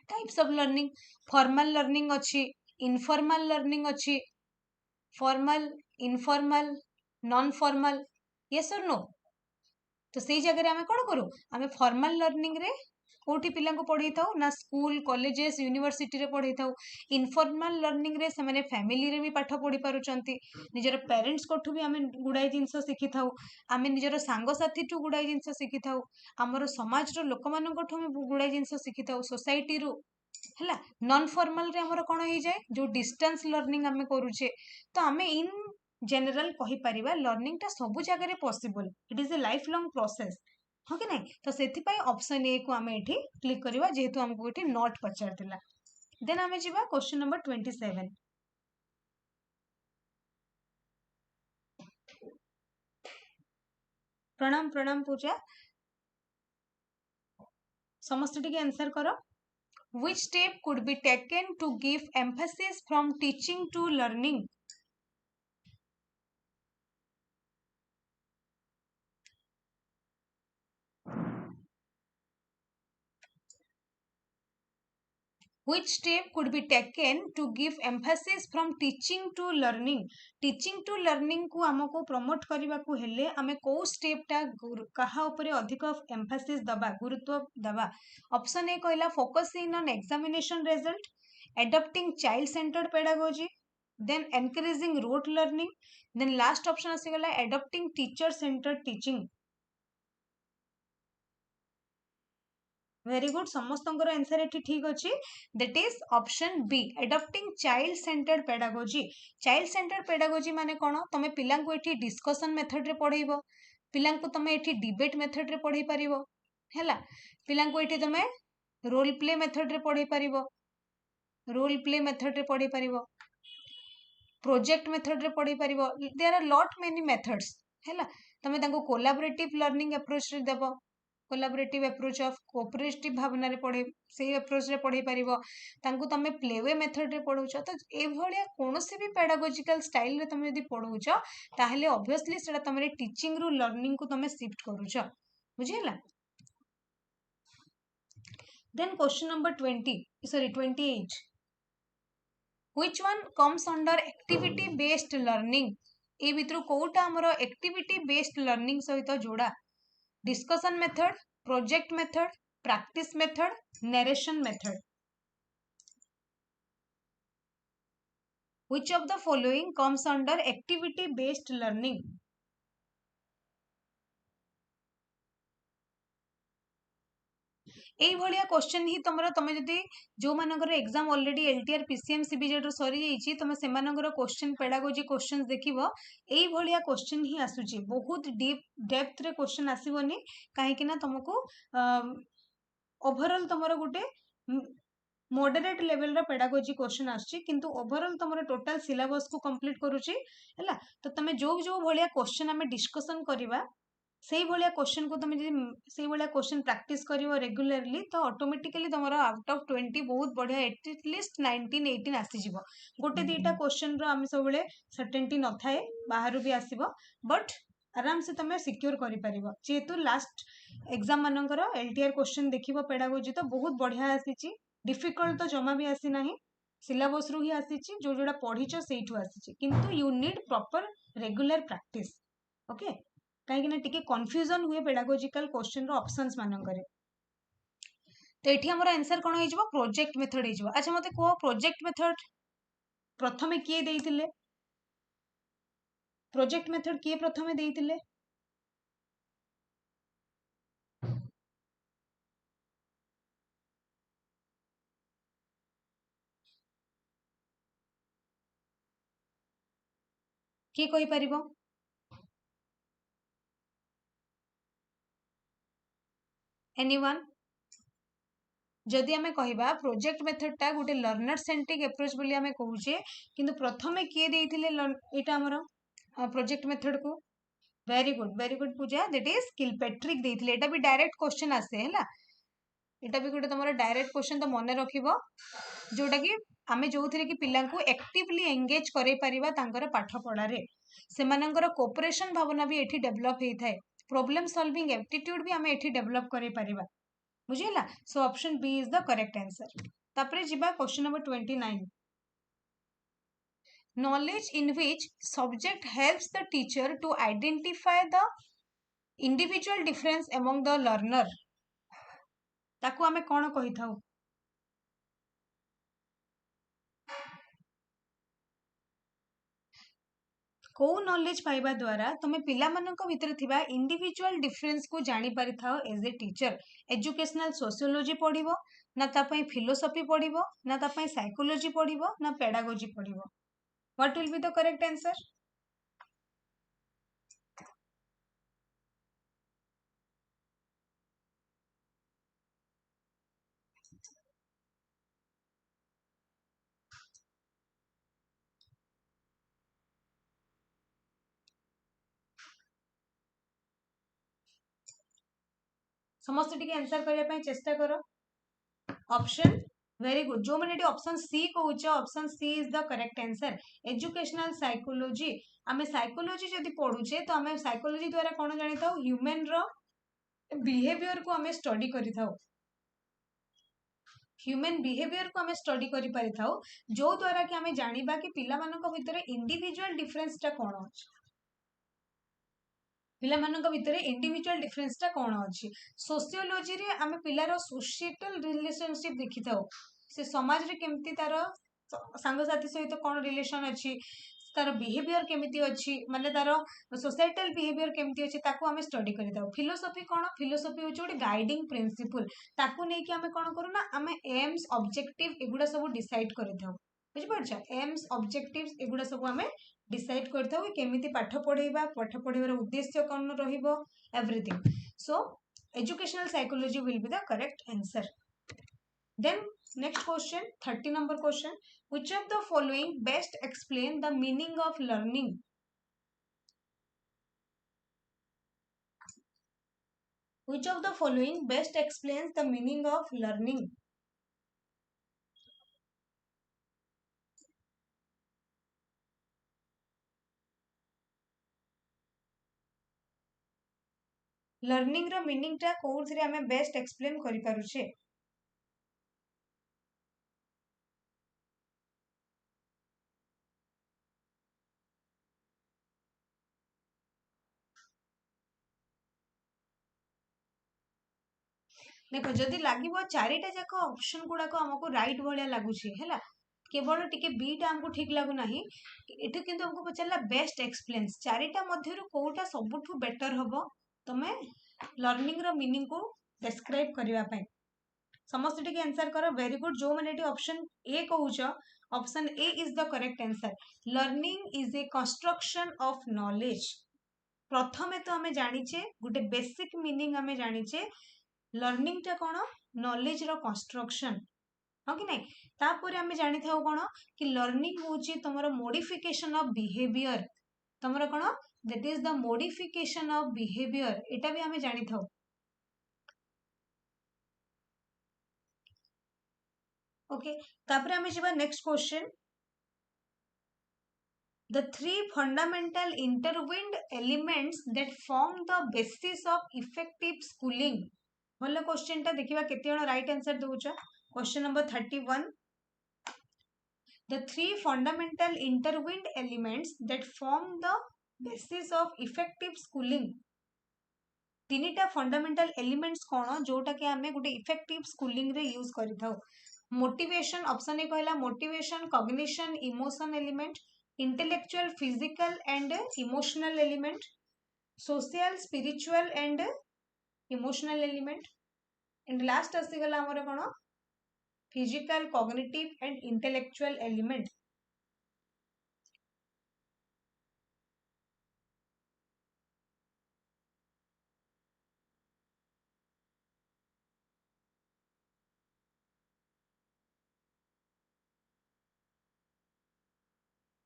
types of learning formal learning अच्छी इनफॉर्मल लर्निंग अच्छी formal informal non formal yes और नो तो सही जगह आमे कौन करू आमे फॉर्मल लर्निंग रे कोठी पिला को पढ़े था ना स्कूल कॉलेजेस यूनिवर्सिटी रे पढ़े था इनफॉर्मल लर्निंग रे से माने फैमिली रे भी पाठ पढ़ी पारुचंती निजर पेरेंट्स कोठु भी आमे गुडाई जिंस शिखि थाउ आमे निजर सांग साथी टू गुडाई जिंस शिखि थाउ हमर समाज रो लोक मान कोठु हम गुडाई जिंस शिखि थाउ सोसाइटी रो हैला नॉन फॉर्मल रे हमर कोन होई जाय जो डिस्टेंस लर्निंग आमे करूचे तो आमे इन जनरल कहि परिबा लर्निंग ता सब जगह रे possible it is A life long process हाँ कि नहीं तो से ऑप्शन ए को आम ये क्लिक करवा जेहेतु हमको ये नॉट पचार देन आम जा क्वेश्चन नंबर 27 प्रणाम प्रणाम पूजा समस्त टिके आंसर करो which step could be taken to give emphasis from teaching to learning which step could be taken to give emphasis from teaching to learning को हमको प्रमोट करबा को हेले हमें को स्टेप टा कहा ऊपर अधिक एम्फासिस दबा गुरुत्व दबा ऑप्शन ए कहला focusing on examination result adopting child centered pedagogy then encouraging rote learning then last option आसीगला adopting teacher centered teaching very good समस्त आंसर ये ठीक अच्छे that is option B adopting child centered pedagogy child centered pedagogy माने कौन तुम पिला ये डिस्कशन मेथड रे पढ़ेब पिला तुम ये डिबेट मेथड रे पढ़े पार है पिला ये तुम रोल प्ले मेथड रे पढ़े पार रोल प्ले मेथड रे पढ़े पार प्रोजेक्ट मेथड रे पढ़े पार there are lot many methods है तुम कोलाबोरेटिव लर्निंग अप्रोच रे देव कोलाबोरेटिव अप्रोच ऑफ कोऑपरेटिव भावना रे पढ़े से अप्रोच रे पढ़े पारिबो तांकु तमे प्लेवे मेथड रे पढ़ौछ तो ए भलिया कोनोसी भी पेडागोजिकल स्टाइल रे तमे यदि पढ़ौछ ताहले ऑब्वियसली सेटा तमे टीचिंग रु लर्निंग को तमे शिफ्ट करूछ बुझिला then question number 28 which one comes under activity based learning ए भितर कोटा हमर एक्टिविटी बेस्ड लर्निंग सहित जोड़ा discussion method project method practice method narration method which of the following comes under activity based learning এই ভলিয়া question ही तुमरा तमे जदी जो मानकर exam already LTR PCM CBZ सरी जाईची तमे से मानकर क्वेश्चन पेडागोजी क्वेश्चंस देखिबो एई भलिया क्वेश्चन ही आसुची बहुत डीप डेप्थ रे क्वेश्चन आसीबोनी काहे कि ना तुमको ओवरऑल तुमरा गुटे मॉडरेट लेवल रा पेडागोजी क्वेश्चन आछी किंतु ओवरऑल तुमरा टोटल सिलेबस को कंप्लीट करूची हैला तो तमे जो जो भलिया क्वेश्चन हमें डिस्कशन करिबा सेही भलिया क्वेश्चन को तुम सेही भलिया क्वेश्चन प्रैक्टिस करिवो रेगुलरली तो ऑटोमेटिकली तुमरा आउट ऑफ 20 बहुत बढ़िया एटलिस्ट 19 18 आसी जिवो गोटे दीटा क्वेश्चन रो हम सब बेले सर्टेनिटी न थाए बाहर भी आसीबो बट आराम से तुम सिक्योर करि परिबो जेतु लास्ट एग्जाम मानकर एलटीआर क्वेश्चन देखिबो पेडागोजी तो बहुत बढ़िया आसीची डिफिकल्ट तो जमा भी आसी नाही सिलेबस रु ही आसीची जो जोडा पढिचो सेइठु आसीची किंतु you need proper regular practice okay कहीं टिके कंफ्यूजन हुए पेडागोजिकल क्वेश्चन रो ऑप्शंस मानकरे तो एठी हमर आंसर कोन होई जबो प्रोजेक्ट मेथड होई जबो अच्छा मते को प्रोजेक्ट मेथड प्रथमे किए देइतिले प्रोजेक्ट मेथड किए प्रथमे देइतिले किए कहि परिबो एनीवन जदि आमे कहिबा प्रोजेक्ट मेथड टा गोटे लर्नर सेंट्रिक अप्रोच बोली आमे कहूचे किंतु प्रथमे किए देइथिले एटा हमर प्रोजेक्ट मेथड को very good Puja that is Kilpatrick देइथिले एटा भी डायरेक्ट क्वेश्चन आसे हैला एटा भी गोटे तमरा डायरेक्ट क्वेश्चन तो मन रखिबो जोटा कि आमे जोथिरे कि पिला को एक्टिवली एंगेज करे परिबा तांकर पाठ पढा रे सेमानंकर कोऑपरेशन भावना भी एठी डेवलप हेइ थाए प्रॉब्लम सॉल्विंग एप्टीट्यूड भी आमे एठी डेवलप करे परिबा बुझिला so option B is the correct answer तापरे जिबा question number 29 knowledge in which subject helps the teacher to identify the individual difference among the learner ताकू आमे कौन कही थाउ को नॉलेज पाइबा द्वारा तुम पिला मानक भितर थिबा इंडिविजुअल डिफरेंस को जानी पारि थाओ as a teacher educational sociology पढ़िबो ना ता पई फिलोसॉफी पढ़िबो ना ता पई साइकोलॉजी पढ़िबो ना पेडागोजी पढ़िबो what will be the correct answer समस्त टिके आंसर करया पई चेष्टा करो ऑप्शन वेरी गुड जो मैंने ऑप्शन सी कहूछ option C is the correct answer educational psychology आमे साइकोलॉजी जदि पढुचे तो आमे साइकोलॉजी द्वारा कोन जानि थाउ ह्यूमन रो बिहेवियर को आमे स्टडी करि थाउ ह्यूमन बिहेवियर को आमे स्टडी करि पारि थाउ जो द्वारा कि आमे जानिबा कि पिला मानक भितर इंडिविजुअल डिफरेंस ता कोन अछि पिला मानक भितर इंडिविजुअल डिफरेंस ता कोन अछि सोशियोलॉजी रे आमे पिलार सोसाइटल रिलेशनशिप देखि थाउ से समाज रे केमती तार सांग साथी सहित कोन रिलेशन अछि तार बिहेवियर केमिति अछि माने तार सोसाइटल बिहेवियर केमिति अछि ताको आमे स्टडी करि थाउ फिलोसॉफी कोन फिलोसॉफी होछि ओटे गाइडिंग प्रिंसिपल ताको नै कि आमे कोन करू ना आमे एम्स ऑब्जेक्टिव एगुडा सब डिसाइड करि थाउ बुझि परछ एम्स ऑब्जेक्टिव्स एगुडा सब आमे डिसाइड करि थाउ केमिति पाठ पढेबार उद्देश्य कोन रहिबो everything so educational psychology will be the correct answer then next question 30 number question which of the following best explain the meaning of learning which of the following best explains the meaning of learning learning रो meaning टा कोउथरे हमें best explain करि पारुछे देखो जदि लागिबो चारिटा जाक option गुडा को हमको राइट भलिया लागुछी हैला केवल टिके बीटा हमको ठीक लागु नाही एठे किंतु हमको पचला बेस्ट एक्सप्लेन्स चारिटा मध्यरु कोउटा सबठु बेटर हबो तमे लर्निंग रो मीनिंग को डिस्क्राइब करिवा पय समस्त टिके आंसर करो वेरी गुड जो माने ऑप्शन ए कहूछ option A is the correct answer learning is a construction of knowledge प्रथमे तो हमें जानिचे गुटे बेसिक मीनिंग हमें जानिचे लर्निंग टा कोन नॉलेज रो कंस्ट्रक्शन हाँ कि नहीं तापर आमे जानि थाउ कोन कि लर्निंग होची तमरो मॉडिफिकेशन ऑफ बिहेवियर तमरो कोन that is the modification of behaviour एटा भी आमे जानि थाउ ओके तापर आमे जिबा next question the three fundamental intertwined elements that form the basis of effective schooling भले क्वेश्चन टा देखिबा केते जण राइट आंसर दोउछ question number 31 the three fundamental intertwined elements that form the basis of effective schooling तीनिटा fundamental elements कोन जोटा के हमें गुटे इफेक्टिव स्कूलिंग रे यूज करि थाउ मोटिवेशन ऑप्शन ए कहला motivation cognition emotion element intellectual physical and emotional element social spiritual and emotional element and last आसीगला हमर कोन physical cognitive and intellectual element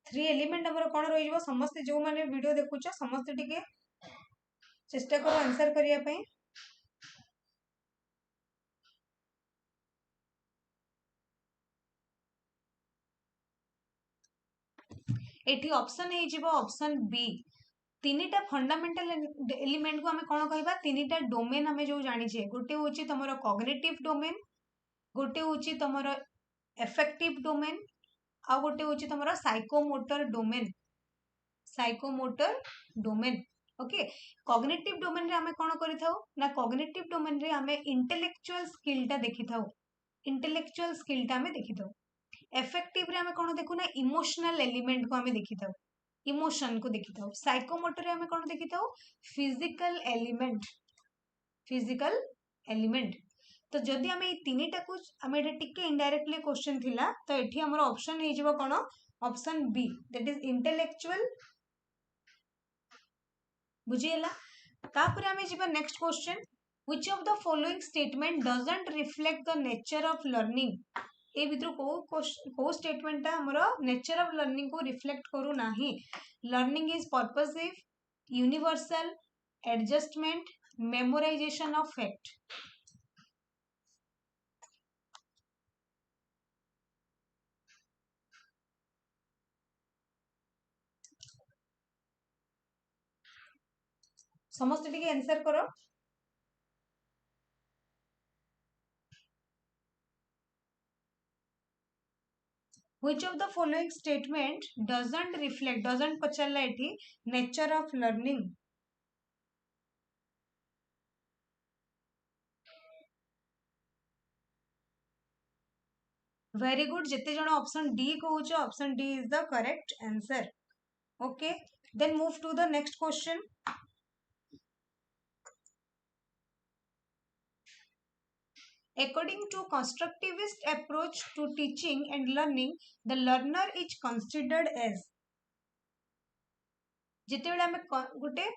three element हमर कोन रहिबो समस्त जो माने वीडियो देखुछ समस्त टिके चेष्टा करो आंसर करिया पई एठी ऑप्शन हे जिवो ऑप्शन बी तीनिटा फंडामेंटल एलिमेंट को हमें कोन कहबा तीनिटा डोमेन हमें जो जानि छे गोटे होची तमरो कॉग्निटिव डोमेन गोटे होची तमरो इफेक्टिव डोमेन आ गोटे होची तमरो psychomotor domain okay cognitive domain रे आमे कोन करिथाउ ना कॉग्निटिव डोमेन रे आमे इंटेलेक्चुअल स्किल टा देखिथाउ इंटेलेक्चुअल स्किल टा आमे देखिथाउ इफेक्टिव रे आमे कोन देखु ना इमोशनल एलिमेंट को आमे देखिथाउ इमोशन को देखिथाउ साइकोमोटर रे आमे कोन देखिथाउ फिजिकल एलिमेंट तो जदि आमे ई तीनिटा को आमे एटा टिके इनडायरेक्टली क्वेश्चन थिला तो एठी हमर ऑप्शन हे जिवो कोन option B that is intellectual बुझिएला तापर आमे जिबा next question which of the following statement doesn't reflect the nature of learning ए भितर को स्टेटमेंट ता हमरो नेचर ऑफ लर्निंग को रिफ्लेक्ट करू नाही learning is purposive universal adjustment memorization of fact समस्त टिके आंसर करो which of the following statement doesn't पचरला एठी nature of learning very good जिते जण ऑप्शन डी कहूछ option D is the correct answer okay then move to the next question according to constructivist approach to teaching and learning the learner is considered as जिते बेले हमें गोटे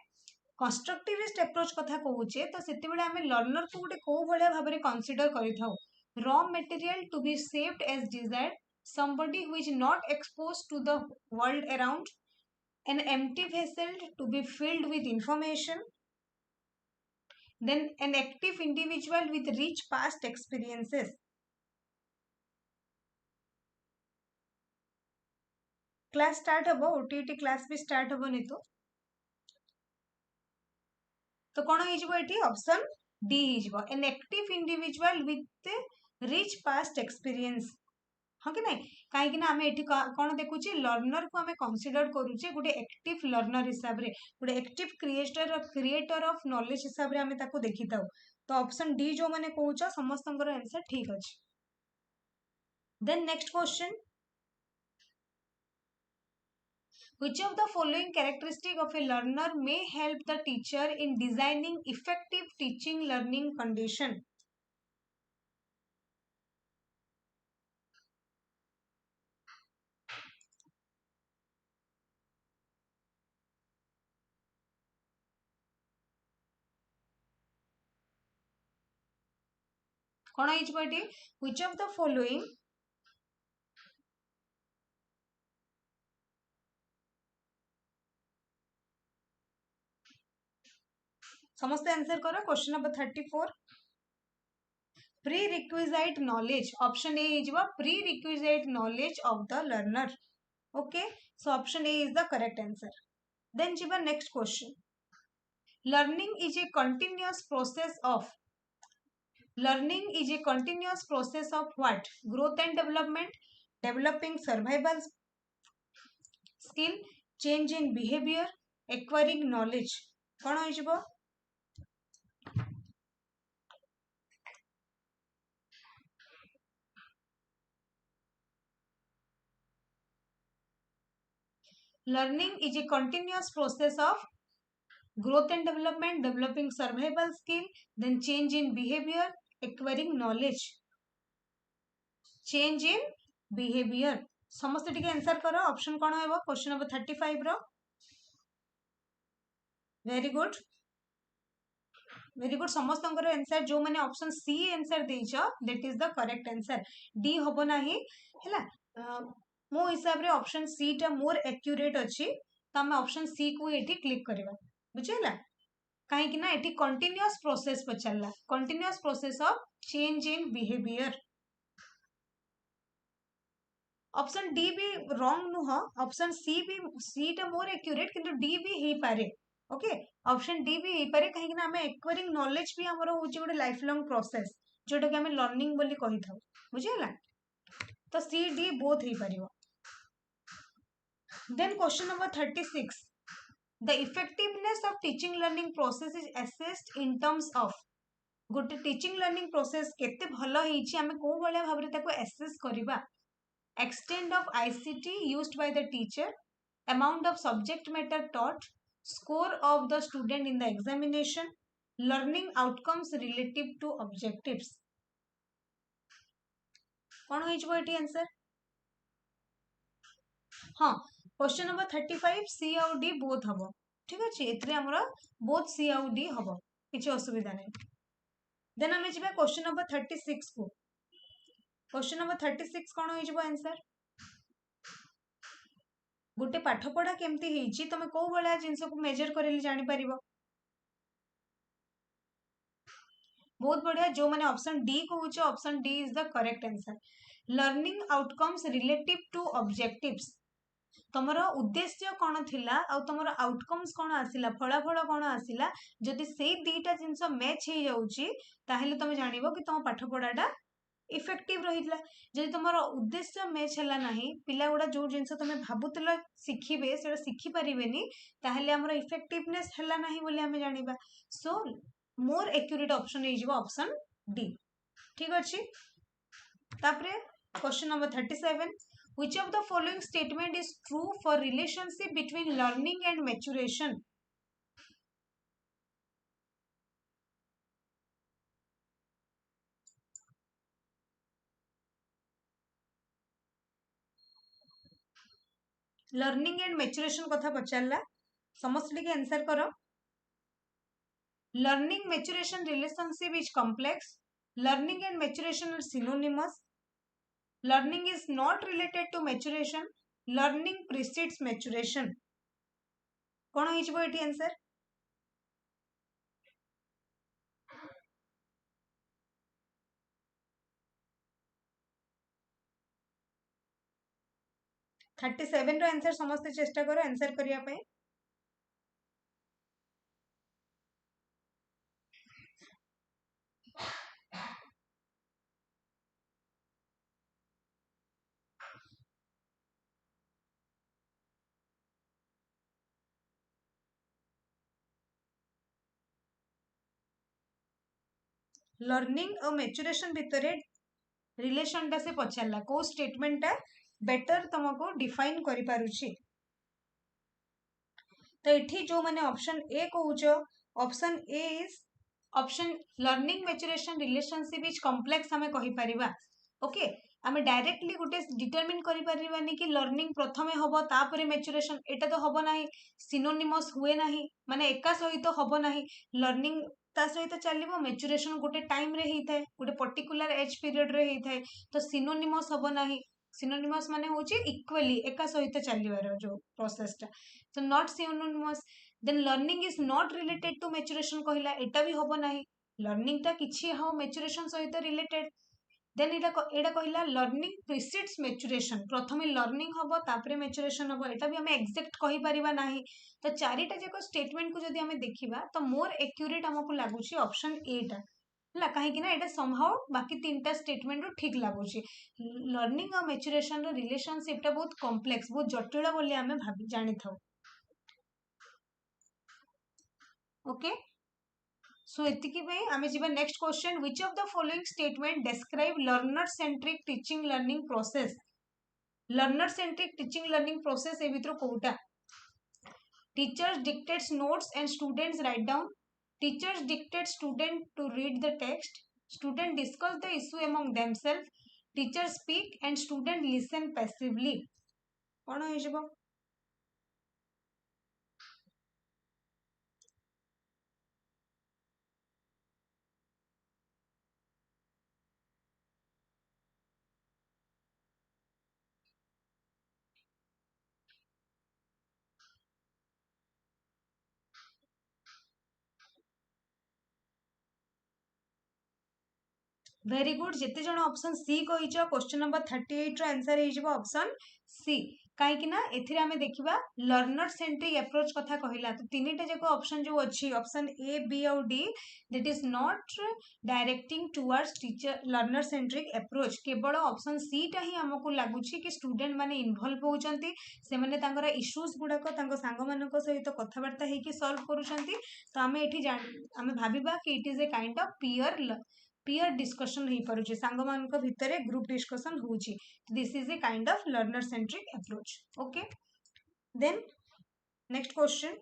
constructivist approach कथा कहूचे तो सेते बेले हमें लर्नर को गोटे को भले भाबरे कंसीडर करिथाउ raw material to be saved as desired somebody who is not exposed to the world around an empty vessel to be filled with information then an active individual with rich past experiences class start हबो OTT class भी start हबो नहीं तो कौन हो eighty option D हो an active individual with rich past experience हाँ कि नहीं कहीं आम एटी कौन देखुचे लर्नर को आम कंसीडर करूचे गोटे एक्टिव लर्नर हिसाब रे गोटे एक्टिव क्रिएटर ऑफ नॉलेज हिसाब रे आम ताको देखि थाउ तो ऑप्शन डी जो माने कहूछ समस्तंकर आंसर ठीक अछि then next question which of the following characteristic of a learner may help the teacher in designing effective teaching learning condition कौन है which of the following समस्त आंसर करो question number 34 prerequisite knowledge option A is prerequisite knowledge of the learner okay so option A is the correct answer then jiba next question learning is a continuous process of what growth and development developing survival skill change in behavior acquiring knowledge कौन हो learning is a continuous process of growth and development developing survival skill then change in behavior acquiring knowledge change in behavior समस्त टिके answer करो option कौन है question number 35 रो very good समस्त answer जो मैंने ऑप्शन सी आंसर देइछ that is the correct answer D होबो नाही हैला मो हिसाब रे ऑप्शन सी टा मोर एक्यूरेट अछि त हम ऑप्शन सी को एठी क्लिक करबा बुझैला काहे कि ना एठी कंटीन्यूअस प्रोसेस पचलला continuous process of change in behaviour option D भी रॉन्ग नुह ऑप्शन सी टा मोर एक्यूरेट किंतु डी भी हे पारे ओके ऑप्शन डी भी हे पारे काहे कि ना हमें एक्वायरिंग नॉलेज भी हमरो होची गोटे लाइफ लॉन्ग प्रोसेस जोटा कि हमें लर्निंग बोली कहि थाउ बुझिला तो सी डी बोथ हे पारिबो then question number 36 The effectiveness of teaching learning process is assessed in terms of गोटे टीचिंग लर्निंग प्रोसेस केते भलो हेछि आमे को भलिया भाबरे ताको एसेस करिबा extent of ICT used by the teacher, amount of subject matter taught, score of the student in the examination, learning outcomes relative to objectives. कौन हो ये आंसर? हाँ क्वेश्चन नंबर 35 सी आउ डी बोथ हम ठीक अच्छे एथरे हमर बोथ सी आउ डी हम किसी असुविधा नहीं. देन आम जा क्वेश्चन नंबर 36 को. क्वेश्चन नंबर 36 कौन हो आंसर? गोटे पाठ पढ़ा केमती हेछि तमे को भला जिंस को मेजर करेली जानि परिबो. बहुत बढ़िया जो माने ऑप्शन डी कहूछ option D is the correct answer. Learning outcomes relative to objectives तमर उद्देश्य कौन थिला आ तमर आउटकम्स कौन आसिला फलाफल कौन आसिला जदि से दीटा जिंस मैच हो जाउची ताहेले तमे जानिबो कि तम पाठ पढ़ाटा इफेक्टिव रहितला. जदि तमर उद्देश्य मैच हला नाही पिला गुडा जो जिंस तमे भाबुतला सिखिबे सेटा सिखि परिबेनी ताहेले हमर इफेक्टिवनेस हला नाही बोली हमें जानिबा. सो मोर एक्यूरेट ऑप्शन हो जिवो ऑप्शन डी. ठीक अछि. तापरे question number 37 which of the following statement is true for relationship between learning and maturation? Learning and maturation कथा पचारला समस्त टिके आंसर करो. Learning maturation relationship is complex. Learning and maturation are synonymous. Learning is not related to maturation. Learning precedes maturation. कौन हो ये answer? Thirty seven रो answer समस्त चेष्टा करो आंसर करने. लर्निंग और मैच्योरेशन भितर रिलेशन टा से पचारला को स्टेटमेंट टा बेटर तुमको डिफाइन करि पारुछि. तो एठी जो माने ऑप्शन ए कहूछ option A is option learning maturation relationship is complex हमें कहि परिबा. ओके आमे डायरेक्टली गोटे डिटरमिन करि परिबानी कि लर्निंग प्रथमे हबो तापरे मैच्योरेशन एटा तो हबो नाही. सिनोनिमस हुए नाही माने एका सहित हबो नाही. लर्निंग ता सहित चलिबो मैच्योरेशन गोटे टाइम रे ही थाए गोटे पर्टिकुलर एज पीरियड रे ही थाए तो सिनोनिमस हबो नाही. सिनोनिमस माने होची इक्वली एका सहित चलिबार जो प्रोसेस टा तो not synonymous. Then learning is not related to maturation कहिला एटा भी हबो नाही. लर्निंग टा किछि हो मैच्योरेशन सहित रिलेटेड. देन एटा कहला लर्निंग प्रिसीड्स मैच्योरेशन प्रथमे लर्निंग हबो तापरे मैच्योरेशन हबो एटा भी हमें एक्जेक्ट कहि परिबा नाही. तो चारिटा जाक स्टेटमेंट को जदि हमें देखिबा तो मोर एक्यूरेट हमको लागुची ऑप्शन ए टा ला कहीं ना एटा समहाउ बाकी तीनटा स्टेटमेंट रो ठीक लागुची. लर्निंग और मैच्योरेशन रो रिलेशनशिप टा बहुत कॉम्प्लेक्स बहुत जटिल बोली हमें भाबी जानि थाउ. ओके सो एतिकी भाई आमे जिबा next question which of the following statement describe learner centric teaching learning process. Learner centric teaching learning process ए भितर कोउटा. Teachers dictates notes and students write down. Teachers dictate student to read the text. Student discuss the issue among themselves. Teacher speak and student listen passively. कौन हो जिवो? Very good जिते जन option C कहिछ question number 38 रो answer हे जिवो option सी. कहीं ना एथिरे आमे देखिबा लर्नर सेंट्रिक अप्रोच कथा कहिला तो तीनटा जको ऑप्शन जो अछि ऑप्शन ए बी और D that is not directing towards teacher learner centric approach केवल ऑप्शन सी टा ही हमको लागुछि कि स्टूडेंट माने इन्वॉल्व होउचंती से माने तांगरा इश्यूज गुडा को तांगो सांग मानको सहित कथबार्ता हे कि सॉल्व करूचंती तो आमे एठी आमे भाबिबा कि it is a kind of peer discussion हो पारुछि सांग मानको भितरे ग्रुप डिस्कशन होउछि this is a kind of learner centric approach okay then next question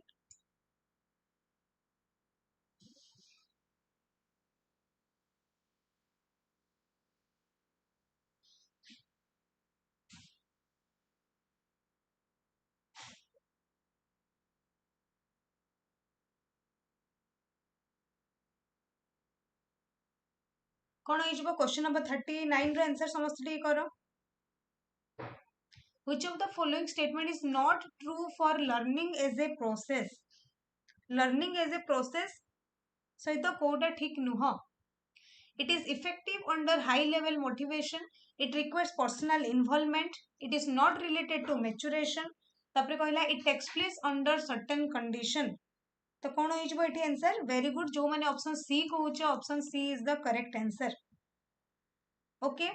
कौन हो क्वेश्चन नंबर 39 रो आंसर समस्त टी करो which of the following statement is not true for learning as a process learning as a process सहित कोटा ठीक नुह it is effective under high level motivation it requires personal involvement it is not related to maturation तापरे कहला it takes place under certain condition तो कौन हो एठी answer very good जो माने ऑप्शन सी कहूचे option C is the correct answer okay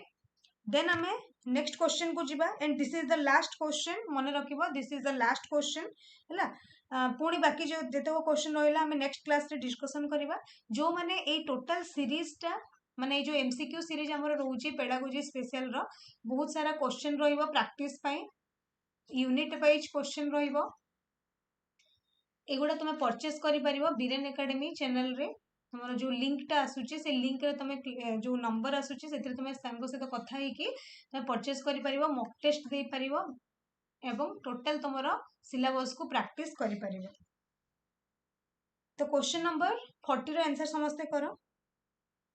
then आमे नेक्स्ट क्वेश्चन को जिबा and this is the last question मन रखिबो this is the last question हला पुणी बाकी जो जेते क्वेश्चन रहला हमें नेक्स्ट क्लास रे डिस्कशन करबा जो माने ए टोटल सीरीज टा माने जो एमसीक्यू सीरीज हमर रहउची पेडागोजी स्पेशल रो बहुत सारा क्वेश्चन रहइबो प्रैक्टिस पई यूनिट वाइज क्वेश्चन रहइबो एगुडा तुम परचेस करि परिबो बीरेन एकेडमी चैनल रे हमर जो लिंक टा आसुची से लिंक रे तुम जो नंबर आसुची सेतिर तुम सांगो सहित कथा ही कि तुम परचेस करि परिबो मॉक टेस्ट दे परिबो एवं टोटल तुमरो सिलेबस को प्रैक्टिस करि परिबो तो क्वेश्चन नंबर 40 रो आंसर समस्ते करो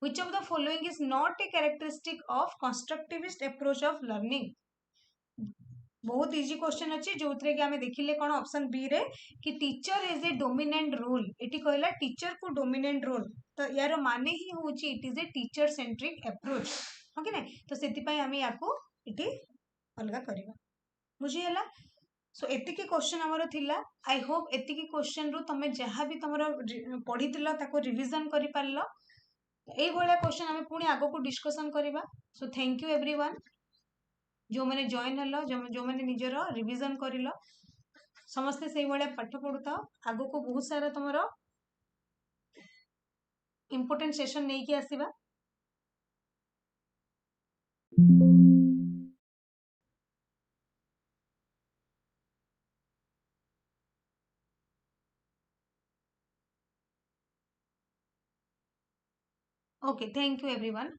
which of the following is not a characteristic of constructivist approach of learning बहुत इजी क्वेश्चन अच्छी जो थे कि आमे देखिले कोन ऑप्शन बी रे कि teacher is a dominant role एटी कहला टीचर को डोमिनेंट रोल तो यार माने ही होची it is a teacher centric approach okay ना तो सेति पई आमे याको इटी अलगा करबा बुझी हला सो एति की क्वेश्चन हमरो थिला आई होप एति की क्वेश्चन रो तमे जहां भी तमरो पढितिलो ताको रिवीजन करि पारलो एई भलिया क्वेश्चन आमे पुनी आगो को डिस्कशन करबा सो थैंक यू एवरीवन जो मैंने जॉइन हलो जो मैंने निजर रिवीजन करलो समस्ते से भाया पाठ पढ़ुता आगो को बहुत सारा तुम इम्पोर्टेंट सेशन नहीं कि आसीबा ओके थैंक यू एवरीवन